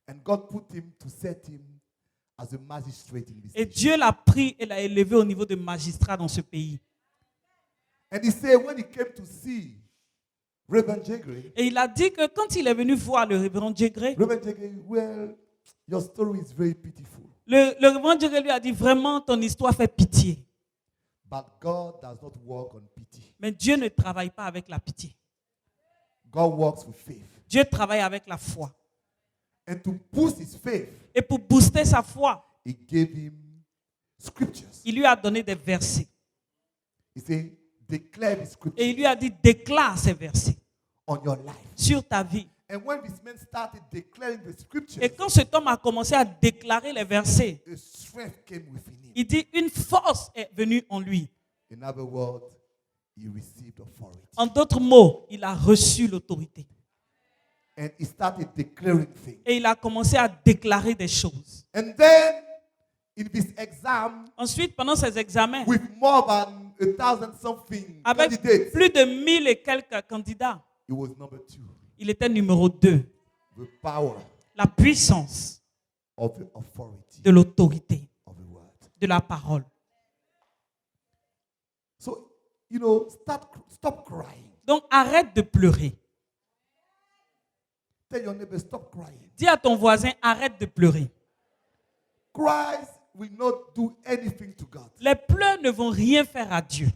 And God put him to set him as a magistrate in this Et nation. Dieu l'a pris et l'a élevé au niveau de magistrat dans ce pays. And he said when he came to see Reverend Jegre, Et il a dit que quand il est venu voir le révérend Djegré, Reverend Jegre, well, your story is very pitiful. le révérend Djegré lui a dit vraiment ton histoire fait pitié. But God does not work on pity. Mais Dieu ne travaille pas avec la pitié. God works with faith. Dieu travaille avec la foi. And to boost his faith, Et pour booster sa foi, he gave him scriptures. il lui a donné des versets. He said, declare the Et scriptures il lui a dit déclare ces versets on your life. sur ta vie. And when this man started declaring the scriptures, Et quand cet homme a commencé à déclarer les versets, a strength came within him. il dit une force est venue en lui. In other words, he received authority. En d'autres mots, il a reçu l'autorité. And he started declaring things. Et il a commencé à déclarer des choses. And then, in this exam, Ensuite, pendant ses examens, with more than 1,000 something avec candidates, plus de 1000 et quelques candidats, he was number 2. il était numéro 2. The power La puissance of the authority de l'autorité, of the word. de la parole. So, stop crying. Donc arrête de pleurer. Tell your neighbor, stop crying. Dis à ton voisin, arrête de pleurer. Christ will not do anything to God. Les pleurs ne vont rien faire à Dieu.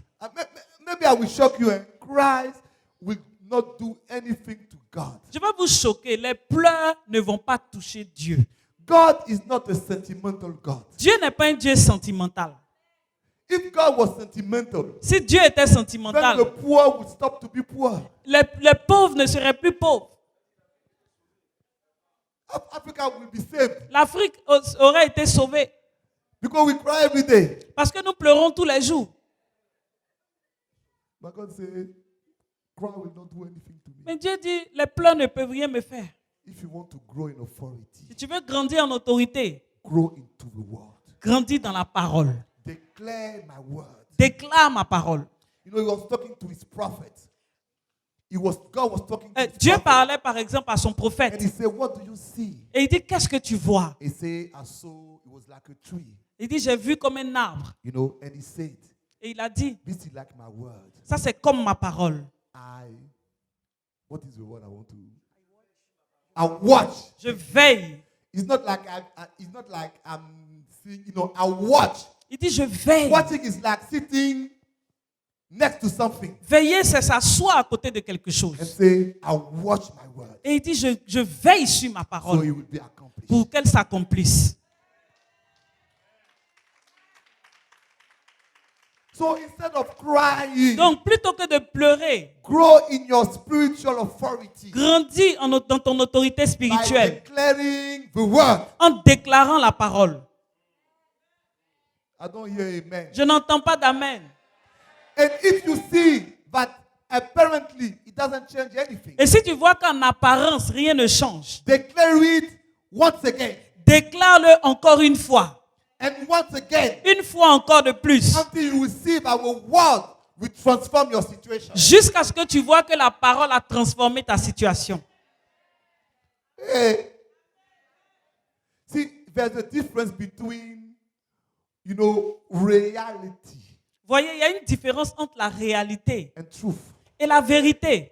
Maybe I will shock you. Christ will not do anything to God. Je vais vous choquer. Les pleurs ne vont pas toucher Dieu. God is not a sentimental God. Dieu n'est pas un Dieu sentimental. If God was sentimental, Si Dieu était then sentimental, the poor would stop to be poor. les pauvres ne seraient plus pauvres. Africa will be saved L'Afrique aurait été sauvée because we cry every day. parce que nous pleurons tous les jours. But God said, cry will not do anything to me. Mais Dieu dit, les pleurs ne peuvent rien me faire. If you want to grow in authority, Si tu veux grandir en autorité, grow into the word. grandis dans la parole. Declare my word. Déclare ma parole. He was talking to his prophet. God was talking to his Dieu prophet. parlait par exemple à son prophète. And he said, what do you see? Et il dit, qu'est-ce que tu vois? He said, I saw it was like a tree. Il dit, j'ai vu comme un arbre. And he said, Et il a dit, this is like my word. ça c'est comme ma parole. What is the word I want to? I watch. Je veille. It's not like I'm seeing, I watch. Il dit, je veille. Watching is like sitting next to something Veiller, c'est s'asseoir à côté de quelque and chose. say, I watch my word. Et il dit, je veille sur ma So parole it will be accomplished. pour qu'elle s'accomplisse. So instead of crying, Donc, plutôt que de pleurer, grow in your spiritual authority grandis dans ton autorité by spirituelle declaring the word. en déclarant la parole. I don't hear amen. Je n'entends pas d'amen. And if you see that apparently it doesn't change anything, Et si tu vois qu'en apparence, rien ne change, declare it once again, Déclare-le encore une fois. and once again, Une fois encore de plus. until you receive our word will transform your situation. Jusqu'à ce que tu vois que la parole a transformé ta situation. Hey. See, there's a difference between, reality Voyez, il y a une différence entre la réalité and truth. et la vérité.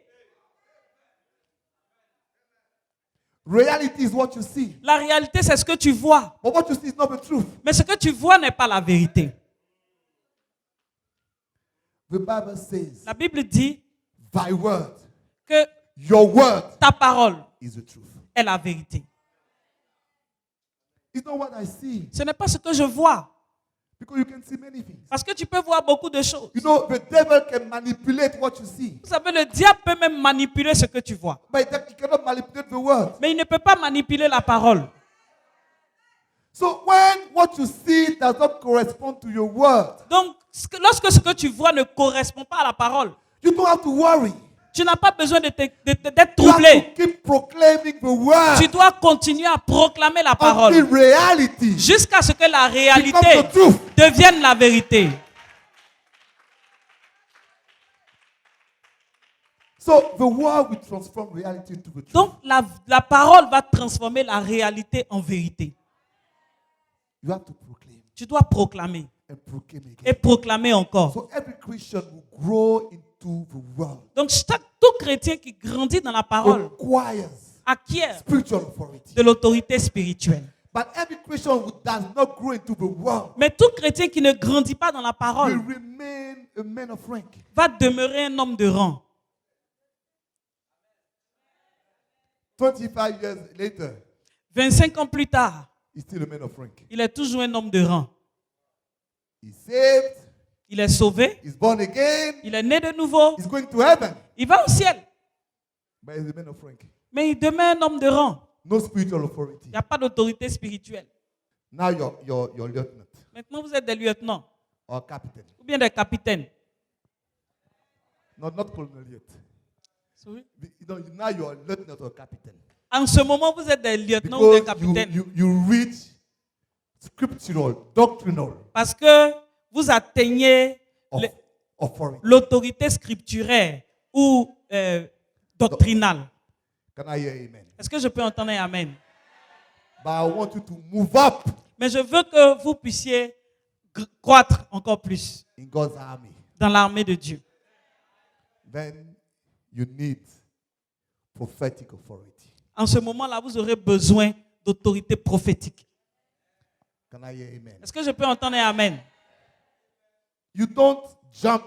Reality is what you see, La réalité, c'est ce que tu vois. but what you see is not the truth. Mais ce que tu vois n'est pas la vérité. The Bible says, La Bible dit thy word, que your word ta parole is the truth. est la vérité. It's not what I see, Ce n'est pas ce que je vois. because you can see many things. Parce que tu peux voir beaucoup de choses. The devil can manipulate what you see, Vous savez, le diable peut même manipuler ce que tu vois. but he cannot manipulate the word. Mais il ne peut pas manipuler la parole. So when what you see does not correspond to your word, Donc, lorsque ce que tu vois ne correspond pas à la parole, you don't have to worry. tu n'as pas besoin d'être You have troublé. to keep proclaiming the word Tu dois continuer à proclamer la until parole reality jusqu'à ce que la réalité becomes the truth. devienne la vérité. So the word will transform reality into the truth. Donc, la parole va transformer la réalité en vérité. You have to proclaim Tu dois proclamer and proclaim et again. proclamer encore. So every Christian will grow into the word, Donc, tout chrétien qui grandit dans la parole acquires acquiert spiritual authority. de l'autorité spirituelle. But every Christian who does not grow into the word Mais tout chrétien qui ne grandit pas dans la will parole remain a man of rank. va demeurer un homme de rang. 25 years later, 25 ans plus tard, he's still a man of rank. il est toujours un homme de rang. He's saved, Il est sauvé, he's born again, il est né de nouveau, he's going to heaven, il va au ciel. but he's a man of rank. Mais il demeure un homme de rang. No spiritual authority. Il n'y a pas d'autorité spirituelle. Now you're lieutenant Maintenant, vous êtes des lieutenants or captain. ou bien des capitaines. Not colonel yet. Sorry? Now you're a lieutenant or captain. En ce moment, vous êtes des lieutenants ou des Because capitaines. you read scriptural, doctrinal Parce que vous atteignez authority. l'autorité scripturaire ou doctrinale. Can I hear amen? Est-ce que je peux entendre un amen? But I want you to move up Mais je veux que vous puissiez croître encore plus in God's army. dans l'armée de Dieu. Then you need prophetic authority. En ce moment-là, vous aurez besoin d'autorité prophétique. Can I hear amen? Est-ce que je peux entendre un amen? You don't jump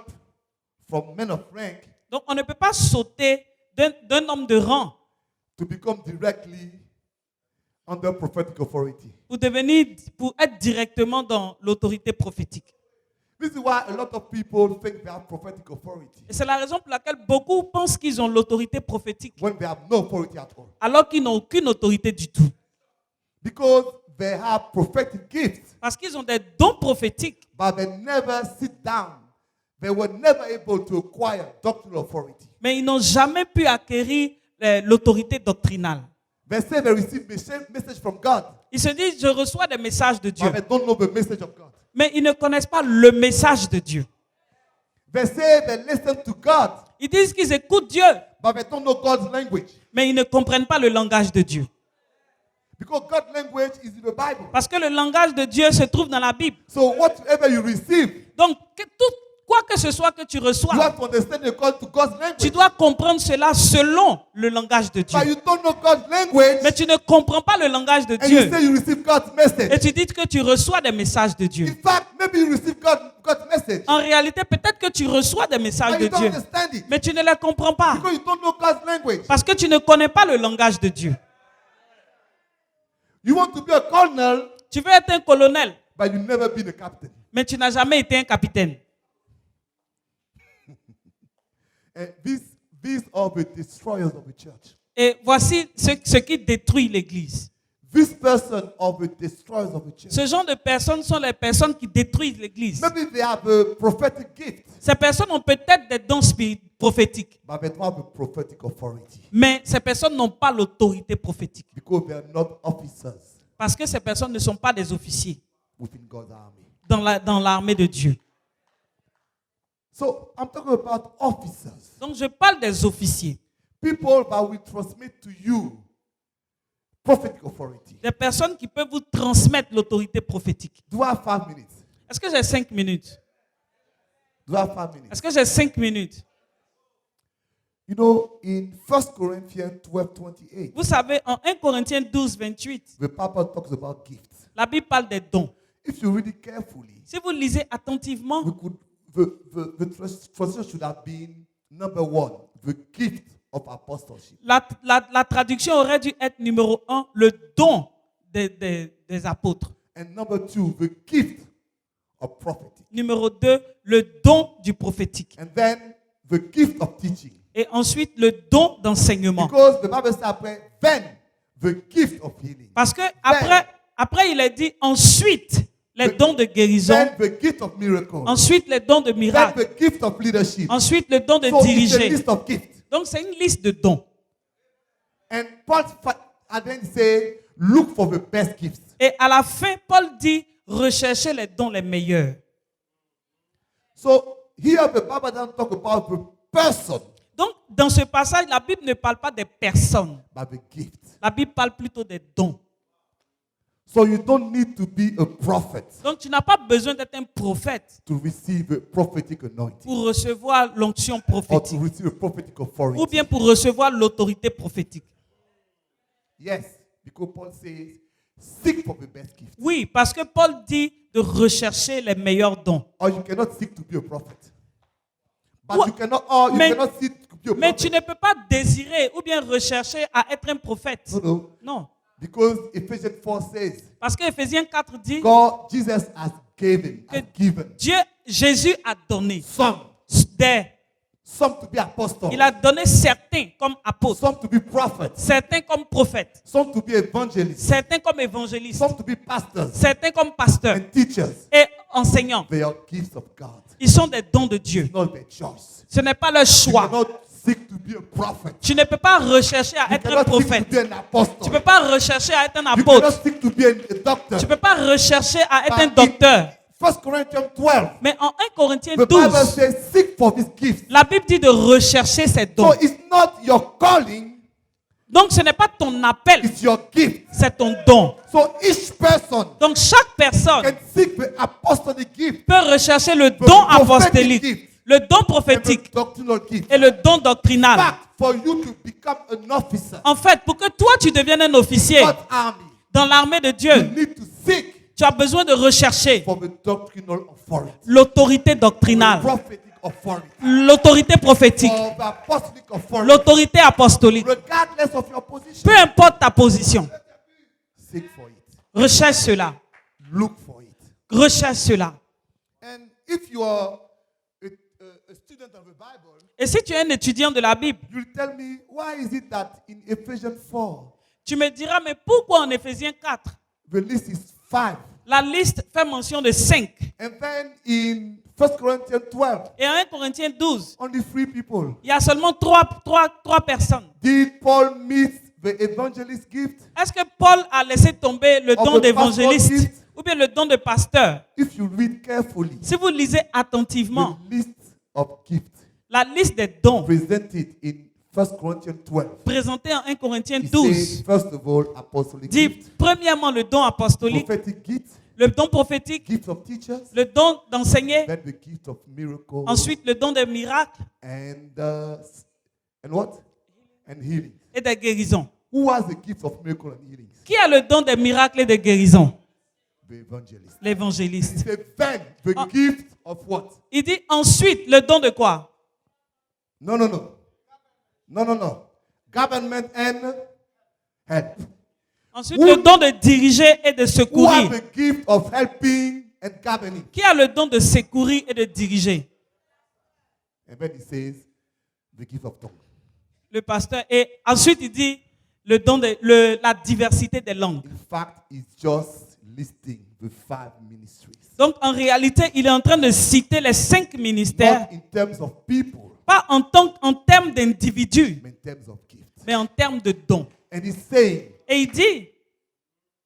from men of rank Donc, on ne peut pas sauter d'un homme de rang to become directly under prophetic authority. pour être directement dans l'autorité prophétique. This is why a lot of people think they have prophetic authority Et c'est la raison pour laquelle beaucoup pensent qu'ils ont l'autorité prophétique when they have no authority at all. alors qu'ils n'ont aucune autorité du tout. Because they have prophetic gifts, Parce qu'ils ont des dons prophétiques, but they never sit down. They were never able to acquire doctrinal authority. mais ils n'ont jamais pu acquérir l'autorité doctrinale. They say they receive message from God, Ils se disent, je reçois des messages de Dieu, but they don't know the message of God. mais ils ne connaissent pas le message de Dieu. They say they listen to God, Ils disent qu'ils écoutent Dieu, but they don't know God's language. mais ils ne comprennent pas le langage de Dieu. Because God's language is in the Bible. Parce que le langage de Dieu se trouve dans la Bible. So whatever you receive, Donc, quoi que ce soit que tu you reçois, have to understand according to God's tu language. dois comprendre cela selon le langage de Dieu. But you don't know God's language, Mais tu ne comprends pas le langage de and you Dieu. say you receive God's Et message. tu dis que tu reçois des messages de Dieu. In fact, maybe you receive God's message, En réalité, peut-être que tu reçois des messages and de you don't Dieu, understand it mais tu ne les comprends pas. because you don't know God's language. Parce que tu ne connais pas le langage de Dieu. You want to be a colonel, Tu veux être un colonel, but you never been a captain. mais tu n'as jamais été un capitaine. And these are the destroyers of the church. Et voici ce qui détruit l'Église. These persons are the destroyers of the church. Ce genre de personnes sont les personnes qui détruisent l'Église. Maybe they have a prophetic gift, Ces personnes ont peut-être des dons prophétique. but they don't have the prophetic authority Mais ces personnes n'ont pas l'autorité prophétique. because they are not officers Parce que ces personnes ne sont pas des officiers within God's army. dans l'armée de Dieu. So I'm talking about officers, Donc je parle des officiers. people that will transmit to you prophetic authority. Des personnes qui peuvent vous transmettre l'autorité prophétique. Do I have 5 minutes? Est-ce que j'ai 5 minutes? Do I have 5 minutes? Est-ce que j'ai 5 minutes? You know, in 1 Corinthians 12:28, Vous savez, en 1 Corinthiens 12, 28, the Bible talks about gifts. la Bible parle des dons. If you read it carefully, Si vous lisez attentivement, the translation should have been number 1, the gift of apostleship. la traduction aurait dû être numéro 1, le don des apôtres. And number 2, the gift of prophecy. Numéro 2, le don du prophétique. And then the gift of teaching. Et ensuite, le don d'enseignement. Because the Bible says après, then the gift of healing. Parce que après il est dit ensuite les dons de guérison, Then the gift of miracle. ensuite les dons de Then miracles, the gift of leadership. ensuite le don de So it's a diriger. list of gifts. Donc c'est une liste de dons. And Paul and then say, look for the best gifts. Et à la fin, Paul dit recherchez les dons les meilleurs. So here the Bible doesn't talk about the person, Donc dans ce passage, la Bible ne parle pas des personnes. but the gift. La Bible parle plutôt des dons. So you don't need to be a prophet Donc tu n'as pas besoin d'être un prophète to receive a prophetic anointing pour recevoir l'onction or to prophétique receive a prophetic ou authority. bien pour recevoir l'autorité prophétique. Yes, because Paul says, seek for the best gift. Oui, parce que Paul dit de rechercher les meilleurs dons. Or you cannot seek to be a prophet. But Ou- you cannot, or you mais- cannot seek to be a Mais prophet. tu ne peux pas désirer ou bien rechercher à être un prophète. No, no. Non. Because Ephesians 4 says, Parce que Ephésiens 4 dit Jesus has given Dieu, Jésus a donné some to be apostles, il a donné certains comme apôtres, some to be prophets, certains comme prophètes, some to be evangelists, certains comme évangélistes, some to be pastors certains comme pasteurs and teachers. et enseignants. They are gifts of God, Ils sont des dons de Dieu. not their choice. Ce n'est pas leur You choix. cannot seek to be a prophet. Tu ne peux pas rechercher à You être un cannot seek to prophète. be an Tu ne apostle. peux pas rechercher à être un You cannot apôtre. seek to be a doctor. Tu ne peux pas rechercher à être But un in docteur. 1 Corinthians 12, Mais en 1 Corinthiens the Bible 12, says, seek for these gifts. la Bible dit de rechercher ces dons. So it's not your calling, Donc ce n'est pas ton appel, it's your gift. c'est ton don. So each person Donc chaque personne can seek the apostolic gift, peut rechercher le the don prophetic apostolique, gift, le don and the prophétique doctrinal gift. et le don In doctrinal. fact, for you to become an officer, En fait, pour que toi tu deviennes un officier God's army, dans l'armée de you Dieu, need to seek tu as besoin de rechercher for the doctrinal authority, l'autorité the doctrinale, prophetic authority, l'autorité prophétique, or the apostolic authority, l'autorité apostolique. regardless of your position. Peu importe ta position, Seek for it. recherche cela. Look for it. Recherche cela. And if you are a student of the Bible, Et si tu es un étudiant de la Bible, you'll tell me, why is it that in Ephesians 4, tu me diras, mais pourquoi en Éphésiens 4, the list is 5? la liste fait mention de 5 And then in 1 Corinthians 12, et en 1 Corinthiens 12, only 3 people. il y a seulement trois personnes. Did Paul miss the evangelist gift? Est-ce que Paul a laissé tomber le don the d'évangéliste pastor gift? ou bien le don de pasteur? If you read carefully, Si vous lisez attentivement the list of gifts la liste des dons presented in 1 Corinthians 12, présentée en 1 Corinthiens it 12 says, first of all, apostolic dit gift, premièrement le don apostolique, prophetic gift, le don prophétique, gift of teachers, le don d'enseigner, then the gift of miracle, ensuite le don des miracles and what? And healing. et des guérisons. Who has the gift of miracle and healing? Qui a le don des miracles et des guérisons? The evangelist. He L'évangéliste. said, then the Ah. gift of what? Il dit ensuite le don de quoi? No. Government and help. Ensuite le don de diriger et de Who has secourir. the gift of helping and governing? Qui a le don de secourir et de diriger? And then he says, the gift of tongue. Le pasteur. Et ensuite il dit le don de la diversité des langues. In fact, it's just listing the 5 ministries. Donc en réalité, il est en train de citer les 5 ministères, Not in terms of people, Pas en termes d'individu, but in terms of gift. mais en termes de dons. And he's saying, Et il dit,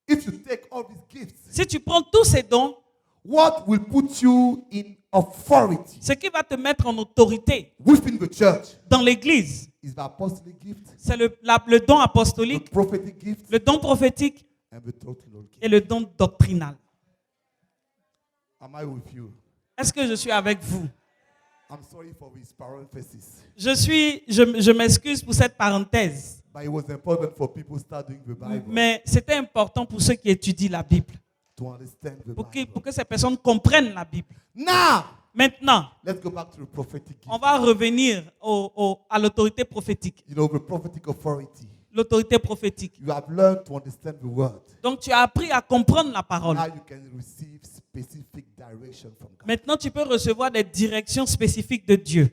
if you take all these gifts, si tu prends tous ces dons, what will put you in authority ce qui va te mettre en autorité within the church dans l'église, is the apostolic gift, c'est le don the apostolique, prophetic gift, le don prophétique and the doctrinal gift. et le don doctrinal. Am I with you? Est-ce que je suis avec vous? I'm sorry for this parenthesis, Je m'excuse pour cette parenthèse, but it was important for people studying the Bible mais c'était important pour ceux qui étudient la Bible, to understand the pour Bible. que ces personnes comprennent la Bible. Now, Maintenant, let's go back to the prophetic gift. on va revenir à l'autorité prophétique. You know, the prophetic authority. L'autorité prophétique. You have learned to understand the word. Donc, tu as appris à comprendre la parole. Now you can receive specific direction from God. Maintenant, tu peux recevoir des directions spécifiques de Dieu.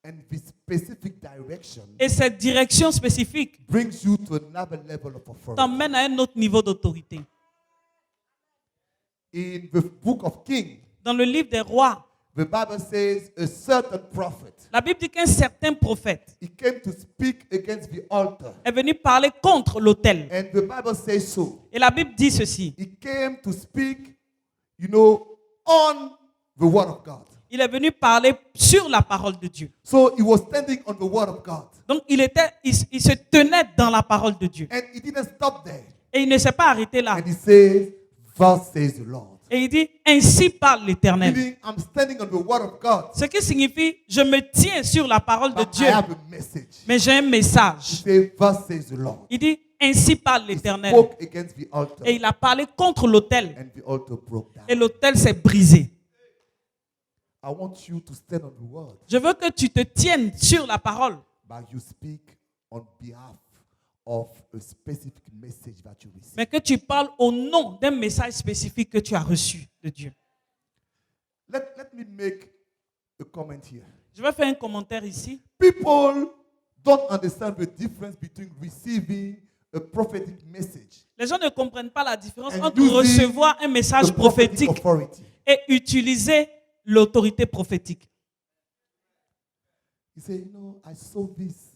And this specific direction Et cette direction spécifique brings you to another level of authority. t'emmène à un autre niveau d'autorité. In the book of Kings, Dans le livre des rois, the Bible says a certain prophet, la Bible dit qu'un certain prophète he came to speak against the altar. est venu parler contre l'autel. And the Bible says so. Et la Bible dit ceci. He came to speak, you know, on the word of God. Il est venu parler sur la parole de Dieu. So he was standing on the word of God. Donc, il se tenait dans la parole de Dieu. And he didn't stop there. Et il ne s'est pas arrêté là. And he says, thus says the Lord. Et il dit, ainsi parle l'Éternel. Meaning, I'm standing on the word of God. Ce qui signifie, je me tiens sur la parole de But Dieu, I have a message. mais j'ai un He message. says, thus says the Lord. Il dit, ainsi parle He l'Éternel. spoke against the altar. Et il a parlé contre l'autel. And the altar broke down. Et l'autel s'est brisé. I want you to stand on the word. Je veux que tu te tiennes sur la parole. But you speak on behalf of a specific message that you receive. Mais que tu parles au nom d'un message spécifique que tu as reçu de Dieu. Let me make a comment here. Je vais faire un commentaire ici. People don't understand the difference between receiving a prophetic message Les gens ne comprennent pas la différence and entre using recevoir un message the prophetic prophétique authority. et utiliser l'autorité prophétique. You say, no, I saw this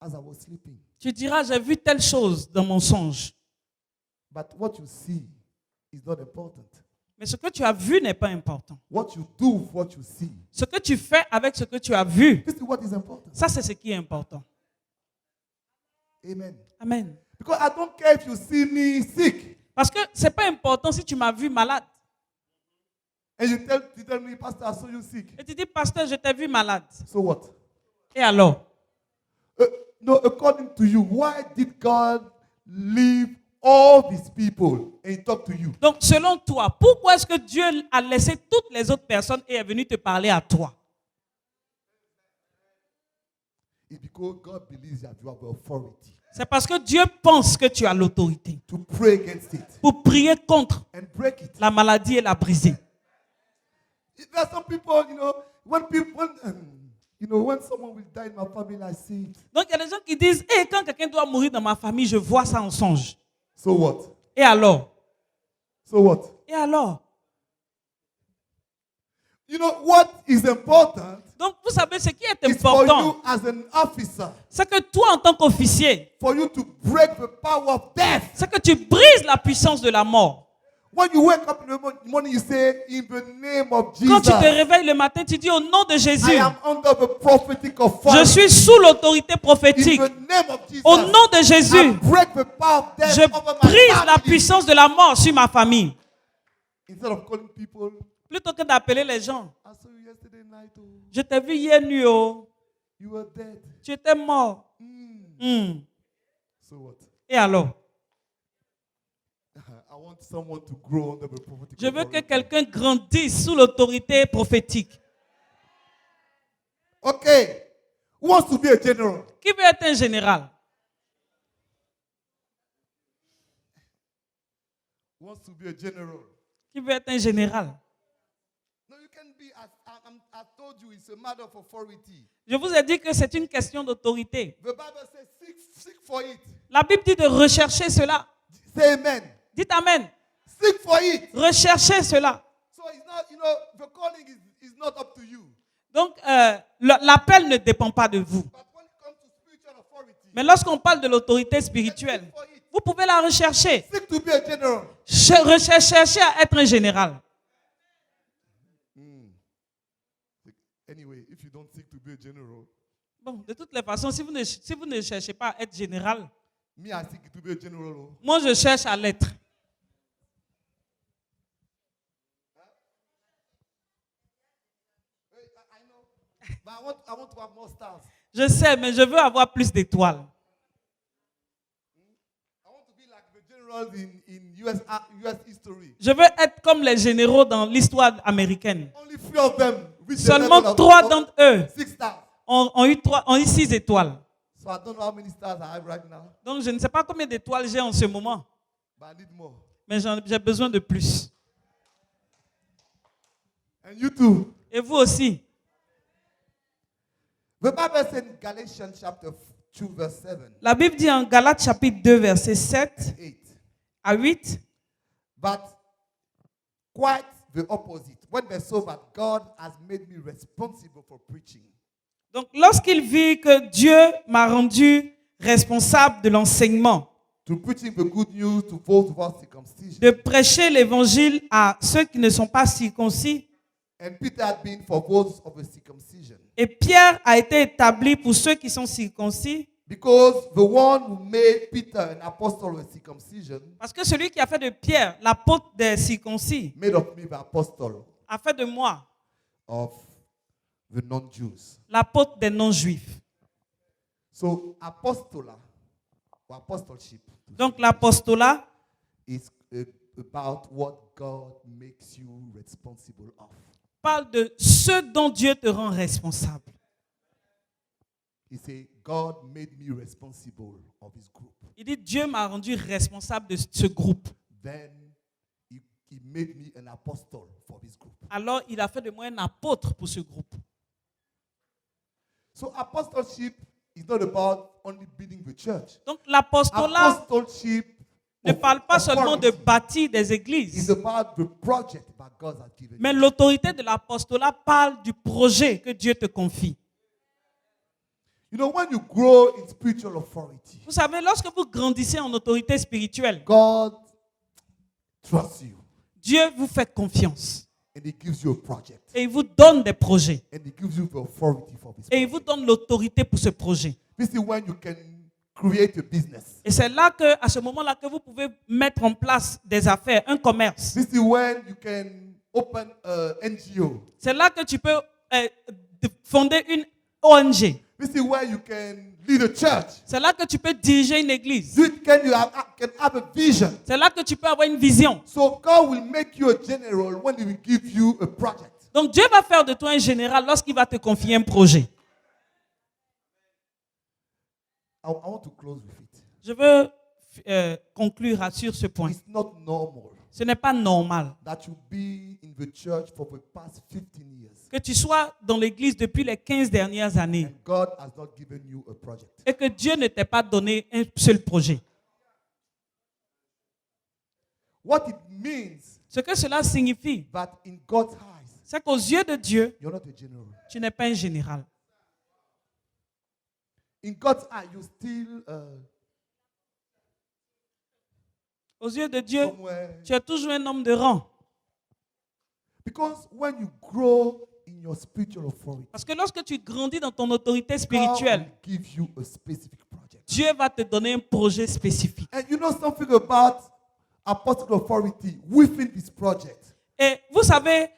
as I was sleeping. Tu diras, j'ai vu telle chose dans mon songe. But what you see is not important. Mais ce que tu as vu n'est pas important. What you do with what you see, Ce que tu fais avec ce que tu as vu, this is what is important. ça c'est ce qui est important. Amen. Amen. Because I don't care if you see me sick Parce que c'est pas important si tu m'as vu malade. and you tell me, Pastor, I saw you sick. Et tu dis, pasteur, je t'ai vu malade. So what? Et alors? No, according to you, why did God leave all these people and talk to you? Donc, selon toi, pourquoi est-ce que Dieu a laissé toutes les autres personnes et est venu te parler à toi? It's because God believes that you have the authority C'est parce que Dieu pense que tu as l'autorité to pray against it pour prier contre and break it. la maladie et la briser. There are some people, when someone will die in my family, I see it. Donc, il y a des gens qui disent, quand quelqu'un doit mourir dans ma famille, je vois ça en songe. So what? Et alors? So what? Et alors? You know what is important Donc, vous savez, ce qui est is for important, you as an officer, c'est que toi, en tant qu'officier, for you to break the power of death. c'est que tu brises la puissance de la mort. When you wake up in the morning, you say, in the name of Quand tu te Jesus, réveilles le matin, tu dis au nom de I Jésus, am under the prophetic je authority. suis sous l'autorité In prophétique. the name of Jesus, Au nom de Jésus, I break the power of death je over my brise la family. puissance de la mort sur ma famille. Instead of calling people, Plutôt que d'appeler les gens, I saw you yesterday night. Oh, je t'ai vu hier nuit, oh, you were dead. tu étais mort. Mm. So what? Et alors? I want someone to grow under the prophetic Je veux que authority. quelqu'un grandisse sous l'autorité prophétique. Okay. Who wants to be a general? Qui veut être un général? Who wants to be a general? Qui veut être un général? No, you can be. I told you it's a matter of authority. Je vous ai dit que c'est une question d'autorité. The Bible says, seek for it. La Bible dit de rechercher cela. Say amen. Dites amen. Seek for it. Recherchez cela. So it's not, the calling is not up to you. Donc, l'appel ne dépend pas de vous. But when it comes to spiritual authority, Mais lorsqu'on parle de l'autorité spirituelle, look for it. vous pouvez la rechercher. Seek to be a general. Cherchez à être un général. Anyway, if you don't seek to be a general, Bon, de toutes les façons, si vous ne cherchez pas à être général, me, I seek to be a general. Oh. moi je cherche à l'être. I know. But I want to have more stars. Je sais, mais je veux avoir plus d'étoiles. I want to be like the generals in US history. Je veux être comme les généraux dans l'histoire américaine. Only 3 of them reach the Seulement level of 3 d'entre eux 6 stars. ont eu 6 étoiles. So I don't know how many stars I have right now, Donc je ne sais pas combien d'étoiles j'ai en ce moment, but I need more. mais j'ai besoin de plus. And you too. Et vous aussi. The Bible says in Galatians chapter 2 verse 7 La Bible dit en Galates chapitre 2 verset 7 and 8. à 8. But quite the opposite. When they saw that God has made me responsible for preaching, Donc lorsqu'il vit que Dieu m'a rendu responsable de l'enseignement, to preaching the good news to those who are circumcision, de prêcher l'évangile à ceux qui ne sont pas circoncis, and Peter had been for those of the circumcision, et Pierre a été établi pour ceux qui sont circoncis, because the one who made Peter an apostle of circumcision parce que celui qui a fait de Pierre l'apôtre des circoncis made of me the apostle a fait de moi of the non-Jews. l'apôtre des non-juifs. So apostola or apostleship Donc l'apostolat is about what God makes you responsible of. parle de ce dont Dieu te rend responsable. He said, God made me responsible of his group. Il dit Dieu m'a rendu responsable de ce groupe. Then he made me an apostle for his group. Alors il a fait de moi un apôtre pour ce groupe. So apostleship is not about only building the church. Donc l'apostolat Apostleship ne of parle pas seulement de authority bâtir des is églises, about the project that God has given mais you. l'autorité de l'apostolat parle du projet que Dieu te confie. You know, when you grow in spiritual authority, Vous savez, lorsque vous grandissez en autorité spirituelle, God trusts you Dieu vous fait confiance and he gives you a project et il vous donne des projets and he gives you the authority for this et il vous project. donne l'autorité pour ce projet. This is when you can create a business. Et c'est là que, à ce moment-là, que vous pouvez mettre en place des affaires, un commerce. This is when you can open an NGO. C'est là que tu peux fonder une ONG. This is where you can lead a church. C'est là que tu peux diriger une église. You can have a vision. C'est là que tu peux avoir une vision. So God will make you a general when he will give you a project. Donc Dieu va faire de toi un général lorsqu'il va te confier un projet. I want to close with it. Je veux conclure sur ce point. It's not normal Ce n'est pas normal that you be in the church for the past 15 years que tu sois dans l'église depuis les 15 dernières années and God has not given you a project. et que Dieu ne t'ait pas donné un seul projet. What it means Ce que cela signifie, that in God's eyes, c'est qu'aux yeux de Dieu, you're not a general. tu n'es pas un général. In God's eyes, you're still Aux yeux de Dieu, somewhere. tu es toujours un homme de rang. Because when you grow in your spiritual authority, Parce que lorsque tu grandis dans ton autorité God spirituelle, will give you a specific project. Dieu va te donner un projet spécifique. And you know something about apostolic authority within this project. Et vous savez,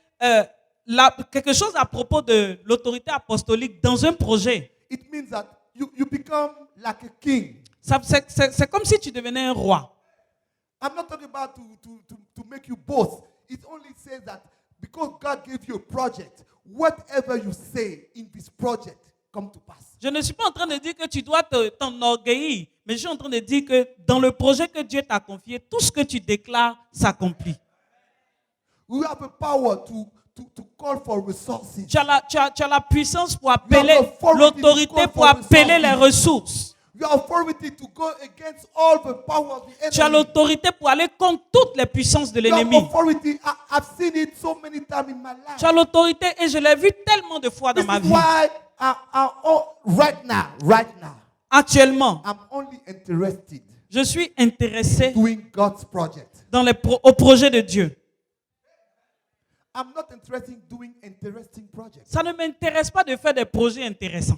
quelque chose à propos de l'autorité apostolique dans un projet, It means that you become like a king. c'est comme si tu devenais un roi. I'm not talking about to make you boast. It only says that because God gave you a project, whatever you say in this project come to pass. Je ne suis pas en train de dire que tu dois t'enorgueillir, mais je suis en train de dire que dans le projet que Dieu t'a confié, tout ce que tu déclares s'accomplit. We have the power to call for resources. Tu as la puissance pour appeler, authority l'autorité to call pour for appeler resources. les ressources. We You have authority to go against all the power of the Tu as enemy. l'autorité pour aller contre toutes les puissances de You have l'ennemi. authority. I've seen it so many times in my life. Tu as l'autorité et je l'ai vu tellement de fois dans This ma is vie. why right now, Actuellement, I'm only interested je suis intéressé doing God's project. dans au projet de Dieu. I'm not interested in doing interesting projects. Ça ne m'intéresse pas de faire des projets intéressants.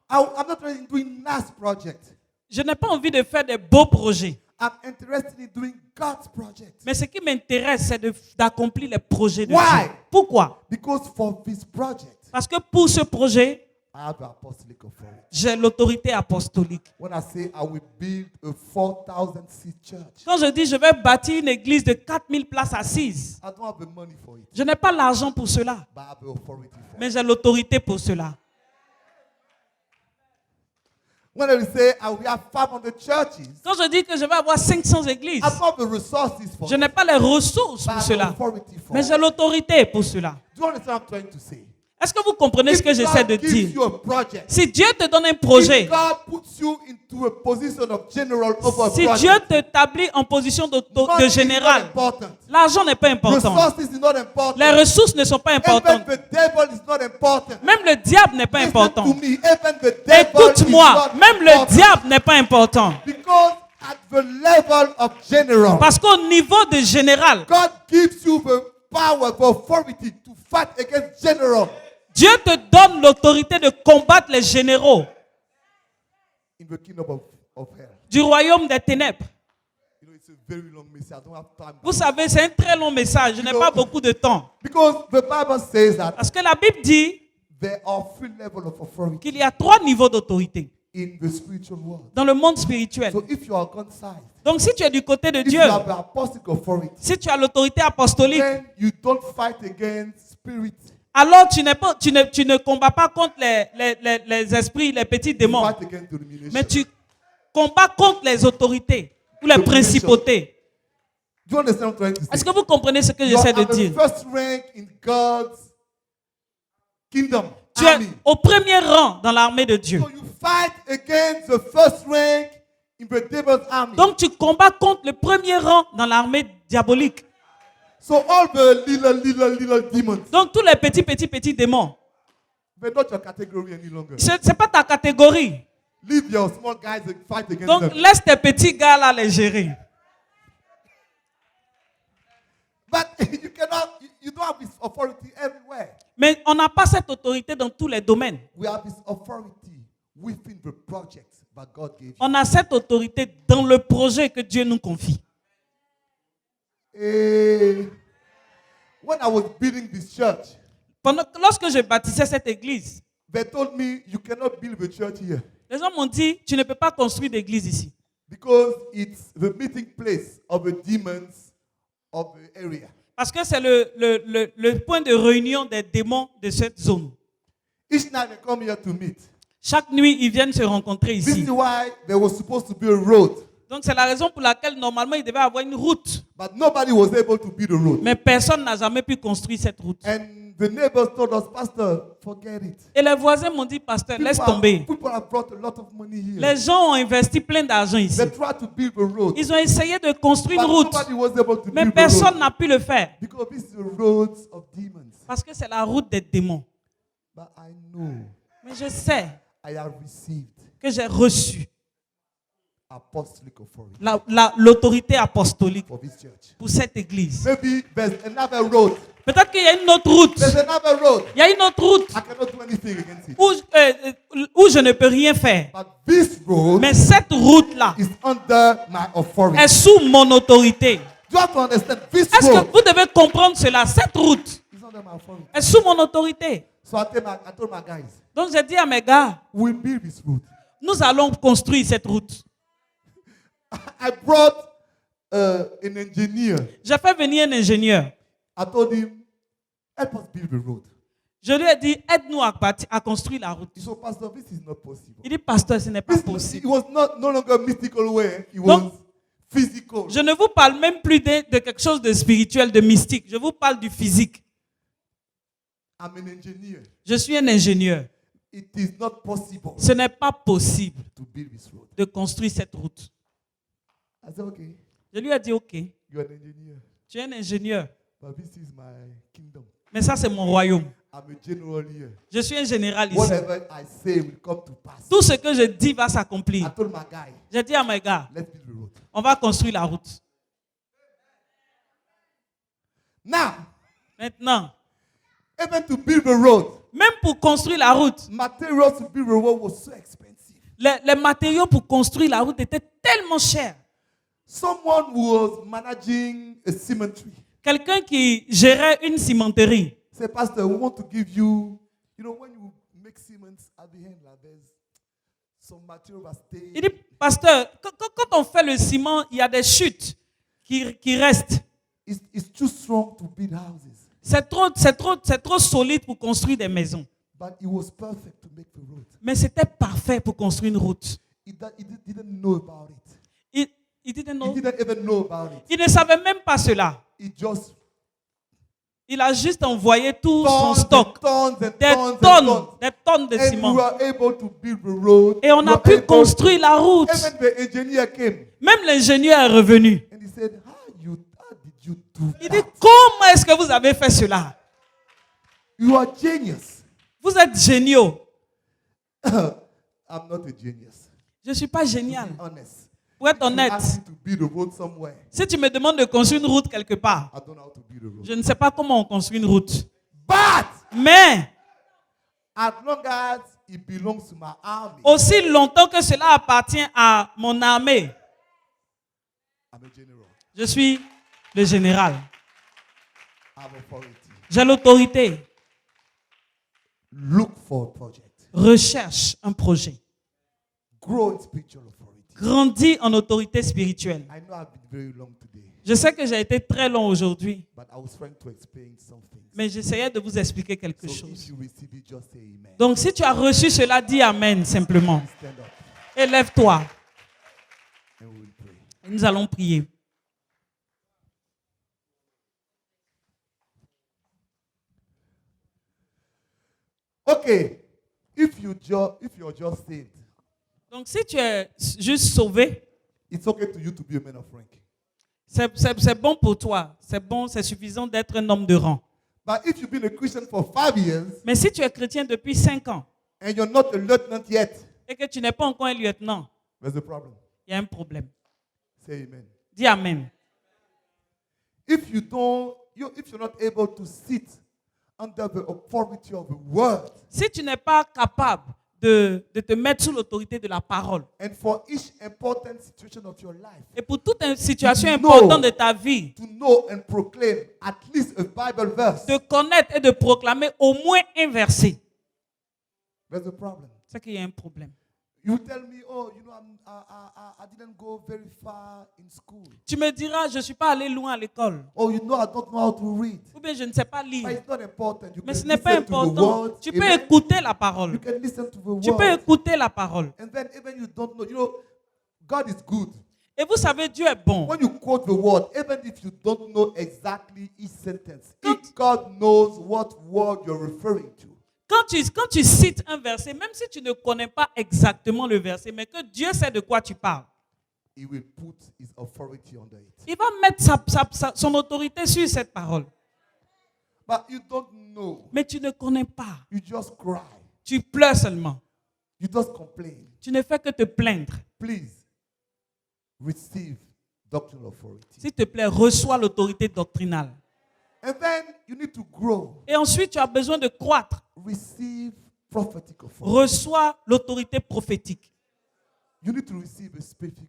I'm not interested in doing nice projects. Je n'ai pas envie de faire des beaux projets. I'm interested in doing God's project. Mais ce qui m'intéresse, c'est d'accomplir les projets de Why? Dieu. Pourquoi? Because for this project, Parce que pour ce projet, I have the apostolic authority. j'ai l'autorité apostolique. When I say I will build a 4,000 seat church, Quand je dis je vais bâtir une église de 4000 places assises, I don't have the money for it, je n'ai pas l'argent pour cela, but I have the authority for it. mais j'ai l'autorité pour cela. When I say I will have 500 churches, Quand je dis que je vais avoir 500 églises, I don't have the resources for je it, n'ai pas les ressources but I pour have the cela, authority for mais it. j'ai l'autorité pour cela. Do you understand what I'm trying to say? Est-ce que vous comprenez ce que j'essaie de God gives dire? you a project, Si Dieu te donne un projet, if God puts you into a position of general over a si project, Dieu t'établit en position de money is not général, important. l'argent n'est pas important. Resources is not important. Les ressources ne sont pas Even importantes. the devil is not important. Même le diable n'est pas Listen important. to me. Even the devil Écoute-moi, is not même le important. diable n'est pas important. Because at the level of general, Parce qu'au niveau de général, God gives you the power, the authority to fight against general. Dieu te donne l'autorité de combattre les généraux In the kingdom of hell. du royaume des ténèbres. You know, it's a very long message. I don't have time. Vous savez, c'est un très long message. Je n'ai pas beaucoup de temps. Because the Bible says that Parce que la Bible dit there are three levels of authority qu'il y a 3 niveaux d'autorité in the spiritual world. dans le monde spirituel. So if you are God's side, Donc si tu es du côté de if Dieu, you have the apostolic authority, si tu as l'autorité apostolique, then you don't fight against spirits. alors tu ne combats pas contre les esprits, les petits You démons, fight against domination. mais tu combats contre les autorités ou les principautés. Do you understand what I'm trying to say? Est-ce que vous comprenez ce que You are j'essaie de at the dire? first rank in God's kingdom. Tu es Army. au premier rang dans l'armée de Dieu. So you fight against the first rank in the devil's army. Donc tu combats contre le premier rang dans l'armée diabolique. So all the little demons, Donc tous les petits démons. they're not your category any longer. Ce n'est pas ta catégorie. Leave your small guys and fight against Donc them. laisse tes petits gars là les gérer. But you don't have this authority everywhere. Mais on n'a pas cette autorité dans tous les domaines. We have this authority within the project that God gave you. On a cette autorité dans le projet que Dieu nous confie. When I was building this church, Lorsque je bâtissais cette église, they told me you cannot build the church here les gens m'ont dit, tu ne peux pas construire d'église ici. because it's the meeting place of the demons of the area. Parce que c'est le point de réunion des démons de cette zone. Each night they come here to meet. Chaque nuit, ils viennent se rencontrer This ici. is why there was supposed to be a road, Donc c'est la raison pour laquelle normalement il devait avoir une route. but nobody was able to build a road. Mais personne n'a jamais pu construire cette route. And the neighbors told us, Pastor, forget it. Et les voisins m'ont dit, pasteur, laisse tomber. People have brought a lot of money here. Les gens ont investi plein d'argent ici. They tried to build a road, Ils ont essayé de construire but une route. nobody was able to Mais build a personne road n'a pu le faire. because this is the roads of demons. Parce que c'est la route des démons. But I know Mais je sais I have received que j'ai reçu apostolic authority l'autorité apostolique for this church. pour cette église. Maybe there's another road. Peut-être qu'il y a une autre route. There's another road. Il y a une autre route I cannot do anything against it. où je ne peux rien faire. But this road Mais cette route-là is under my authority. est sous mon autorité. You have to understand this Est-ce road que vous devez comprendre cela? Cette route is under my authority. est sous mon autorité. So I told my guys, Donc j'ai dit à mes gars, we'll build this road. nous allons construire cette route. I brought an engineer. J'ai fait venir un ingénieur. I told him, help us build the road. Je lui ai dit, aide-nous à construire la route. He said, Pastor, this is not possible. Il dit, pasteur, ce n'est pas It possible. was no longer a mystical way. It Donc, was physical. Je ne vous parle même plus de quelque chose de spirituel, de mystique. Je vous parle du physique. I'm an engineer. Je suis un ingénieur. it is not possible ce n'est pas possible to build this road. de construire cette route. I said, okay, Je lui ai dit, OK, you're an engineer, tu es un ingénieur, but this is my kingdom. mais ça c'est mon royaume. I'm a general here. Je suis un général ici. Whatever I say will come to pass. Tout ce que je dis va I s'accomplir. told my guy, J'ai dit à mes gars, let's build the road. on va construire la route. Now, Maintenant, even to build the road, même pour construire la route, materials to build the road was so expensive. les matériaux pour construire la route étaient tellement chers. Someone was managing a cemetery. Quelqu'un qui gérait une cimenterie, Say, Pastor, we want to give you, when you make cement at the end, like there's some material that stay. il dit, pasteur, quand on fait le ciment, il y a des chutes qui restent. It's too strong to build houses. C'est trop solide pour construire des maisons. But it was perfect to make the road. Mais c'était parfait pour construire une route. He didn't know about it. Il didn't He know. didn't even know about it. Il ne savait même pas cela. He just Il a juste envoyé tout son stock. tons and Des tons and tonnes, tons. des tonnes de And we ciment. were able to build the road. Et on We a were pu able- construire la route. Even the engineer came Même l'ingénieur est revenu. and he said, how did you do Il dit, that? comment est-ce que vous avez fait cela? You are genius. Vous êtes géniaux. I'm not a genius. Je ne suis pas génial. To be honest. Pour être If you honnête, ask me to build a road somewhere, si tu me demandes de construire une route quelque part, I don't know how to build a road. je ne sais pas comment on construit une route. But Mais, as long as it belongs to my army, aussi longtemps que cela appartient à mon armée, I'm a general. je suis le général. I have authority. J'ai l'autorité. Look for a project. Recherche un projet. Grow in spiritual authority. Grandis en autorité spirituelle. I know I've been very long today, Je sais que j'ai été très long aujourd'hui, but I was trying to explain something. mais j'essayais de vous expliquer quelque So if chose. you receive it, just say amen. Donc si tu as reçu cela, dis Amen simplement. Stand up Et lève-toi. and we will pray. Et nous allons prier. Okay, if you're just saved, Donc si tu es juste sauvé, it's okay to you to be a man of rank. c'est bon pour toi. C'est bon, c'est suffisant d'être un homme de rang. But if you've been a Christian for 5 years Mais si tu es chrétien depuis 5 ans and you're not a lieutenant yet, et que tu n'es pas encore un lieutenant, there's a problem. il y a un problème. Say amen. Dis Amen. If you're not able to sit under the authority of the word, Si tu n'es pas capable de te mettre sous l'autorité de la parole, and for each important situation of your life, et pour toute une situation No. importante de ta vie, to know and proclaim at least a Bible verse, de connaître et de proclamer au moins un verset, there's a problem. c'est qu'il y a un problème. You tell me, I didn't go very far in school. Tu me diras, je ne suis pas allé loin à l'école, Oh, I don't know how to read. ou bien je ne sais pas But lire. it's not important. You Mais can ce n'est pas listen to the important. word. Tu peux Amen. écouter la parole. You can listen to the Tu peux word. écouter la parole. And then even you don't know, God is good. Et vous savez, Dieu est bon. When you quote the word, even if you don't know exactly each sentence, Quand- if God knows what word you're referring to, Quand tu cites un verset, même si tu ne connais pas exactement le verset, mais que Dieu sait de quoi tu parles, He will put His authority under it. il va mettre son autorité sur cette parole. But you don't know. Mais tu ne connais pas. You just cry. Tu pleures seulement. You just complain. Tu ne fais que te plaindre. Please receive doctrinal authority. S'il te plaît, reçois l'autorité doctrinale. And then you need to grow. Et ensuite, tu as besoin de croître. Receive prophetic authority. Reçois l'autorité prophétique. You need to receive a specific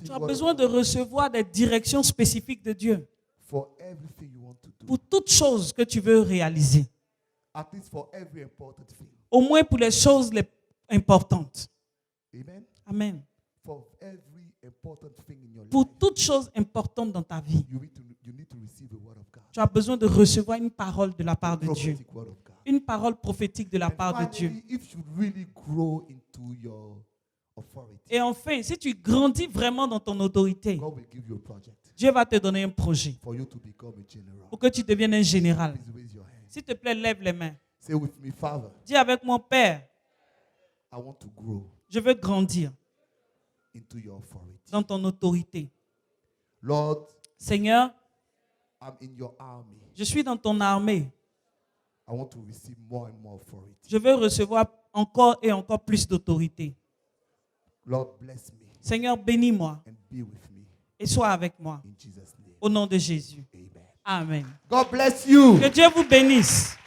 Tu as word besoin de recevoir des directions spécifiques de Dieu for everything you want to do. pour toutes choses que tu veux réaliser. At least for every important thing. Au moins pour les choses les importantes. Amen. Amen. For every important thing in your Pour life, toutes choses importantes dans ta vie, you need to receive the word of God. tu as besoin de recevoir une parole de la part de Dieu. Prophetic word of God. Une parole prophétique de la And part de Dieu. finally, if you really grow into your authority, Et enfin, si tu grandis vraiment dans ton autorité, God will give you a project Dieu va te donner un projet for you to become a general. pour que tu deviennes un général. Please raise your hand. S'il te plaît, lève les mains. Say with me, Father, Dis avec mon Père, I want to grow Je veux grandir into your authority. dans ton autorité. Lord, Seigneur, I'm in your army. je suis dans ton armée. I want to receive more and more authority. Je veux recevoir encore et encore plus d'autorité. Lord, bless me Seigneur, bénis-moi and be with me. et sois avec moi. In Jesus' name. Au nom de Jésus. Amen. Amen. God bless you. Que Dieu vous bénisse.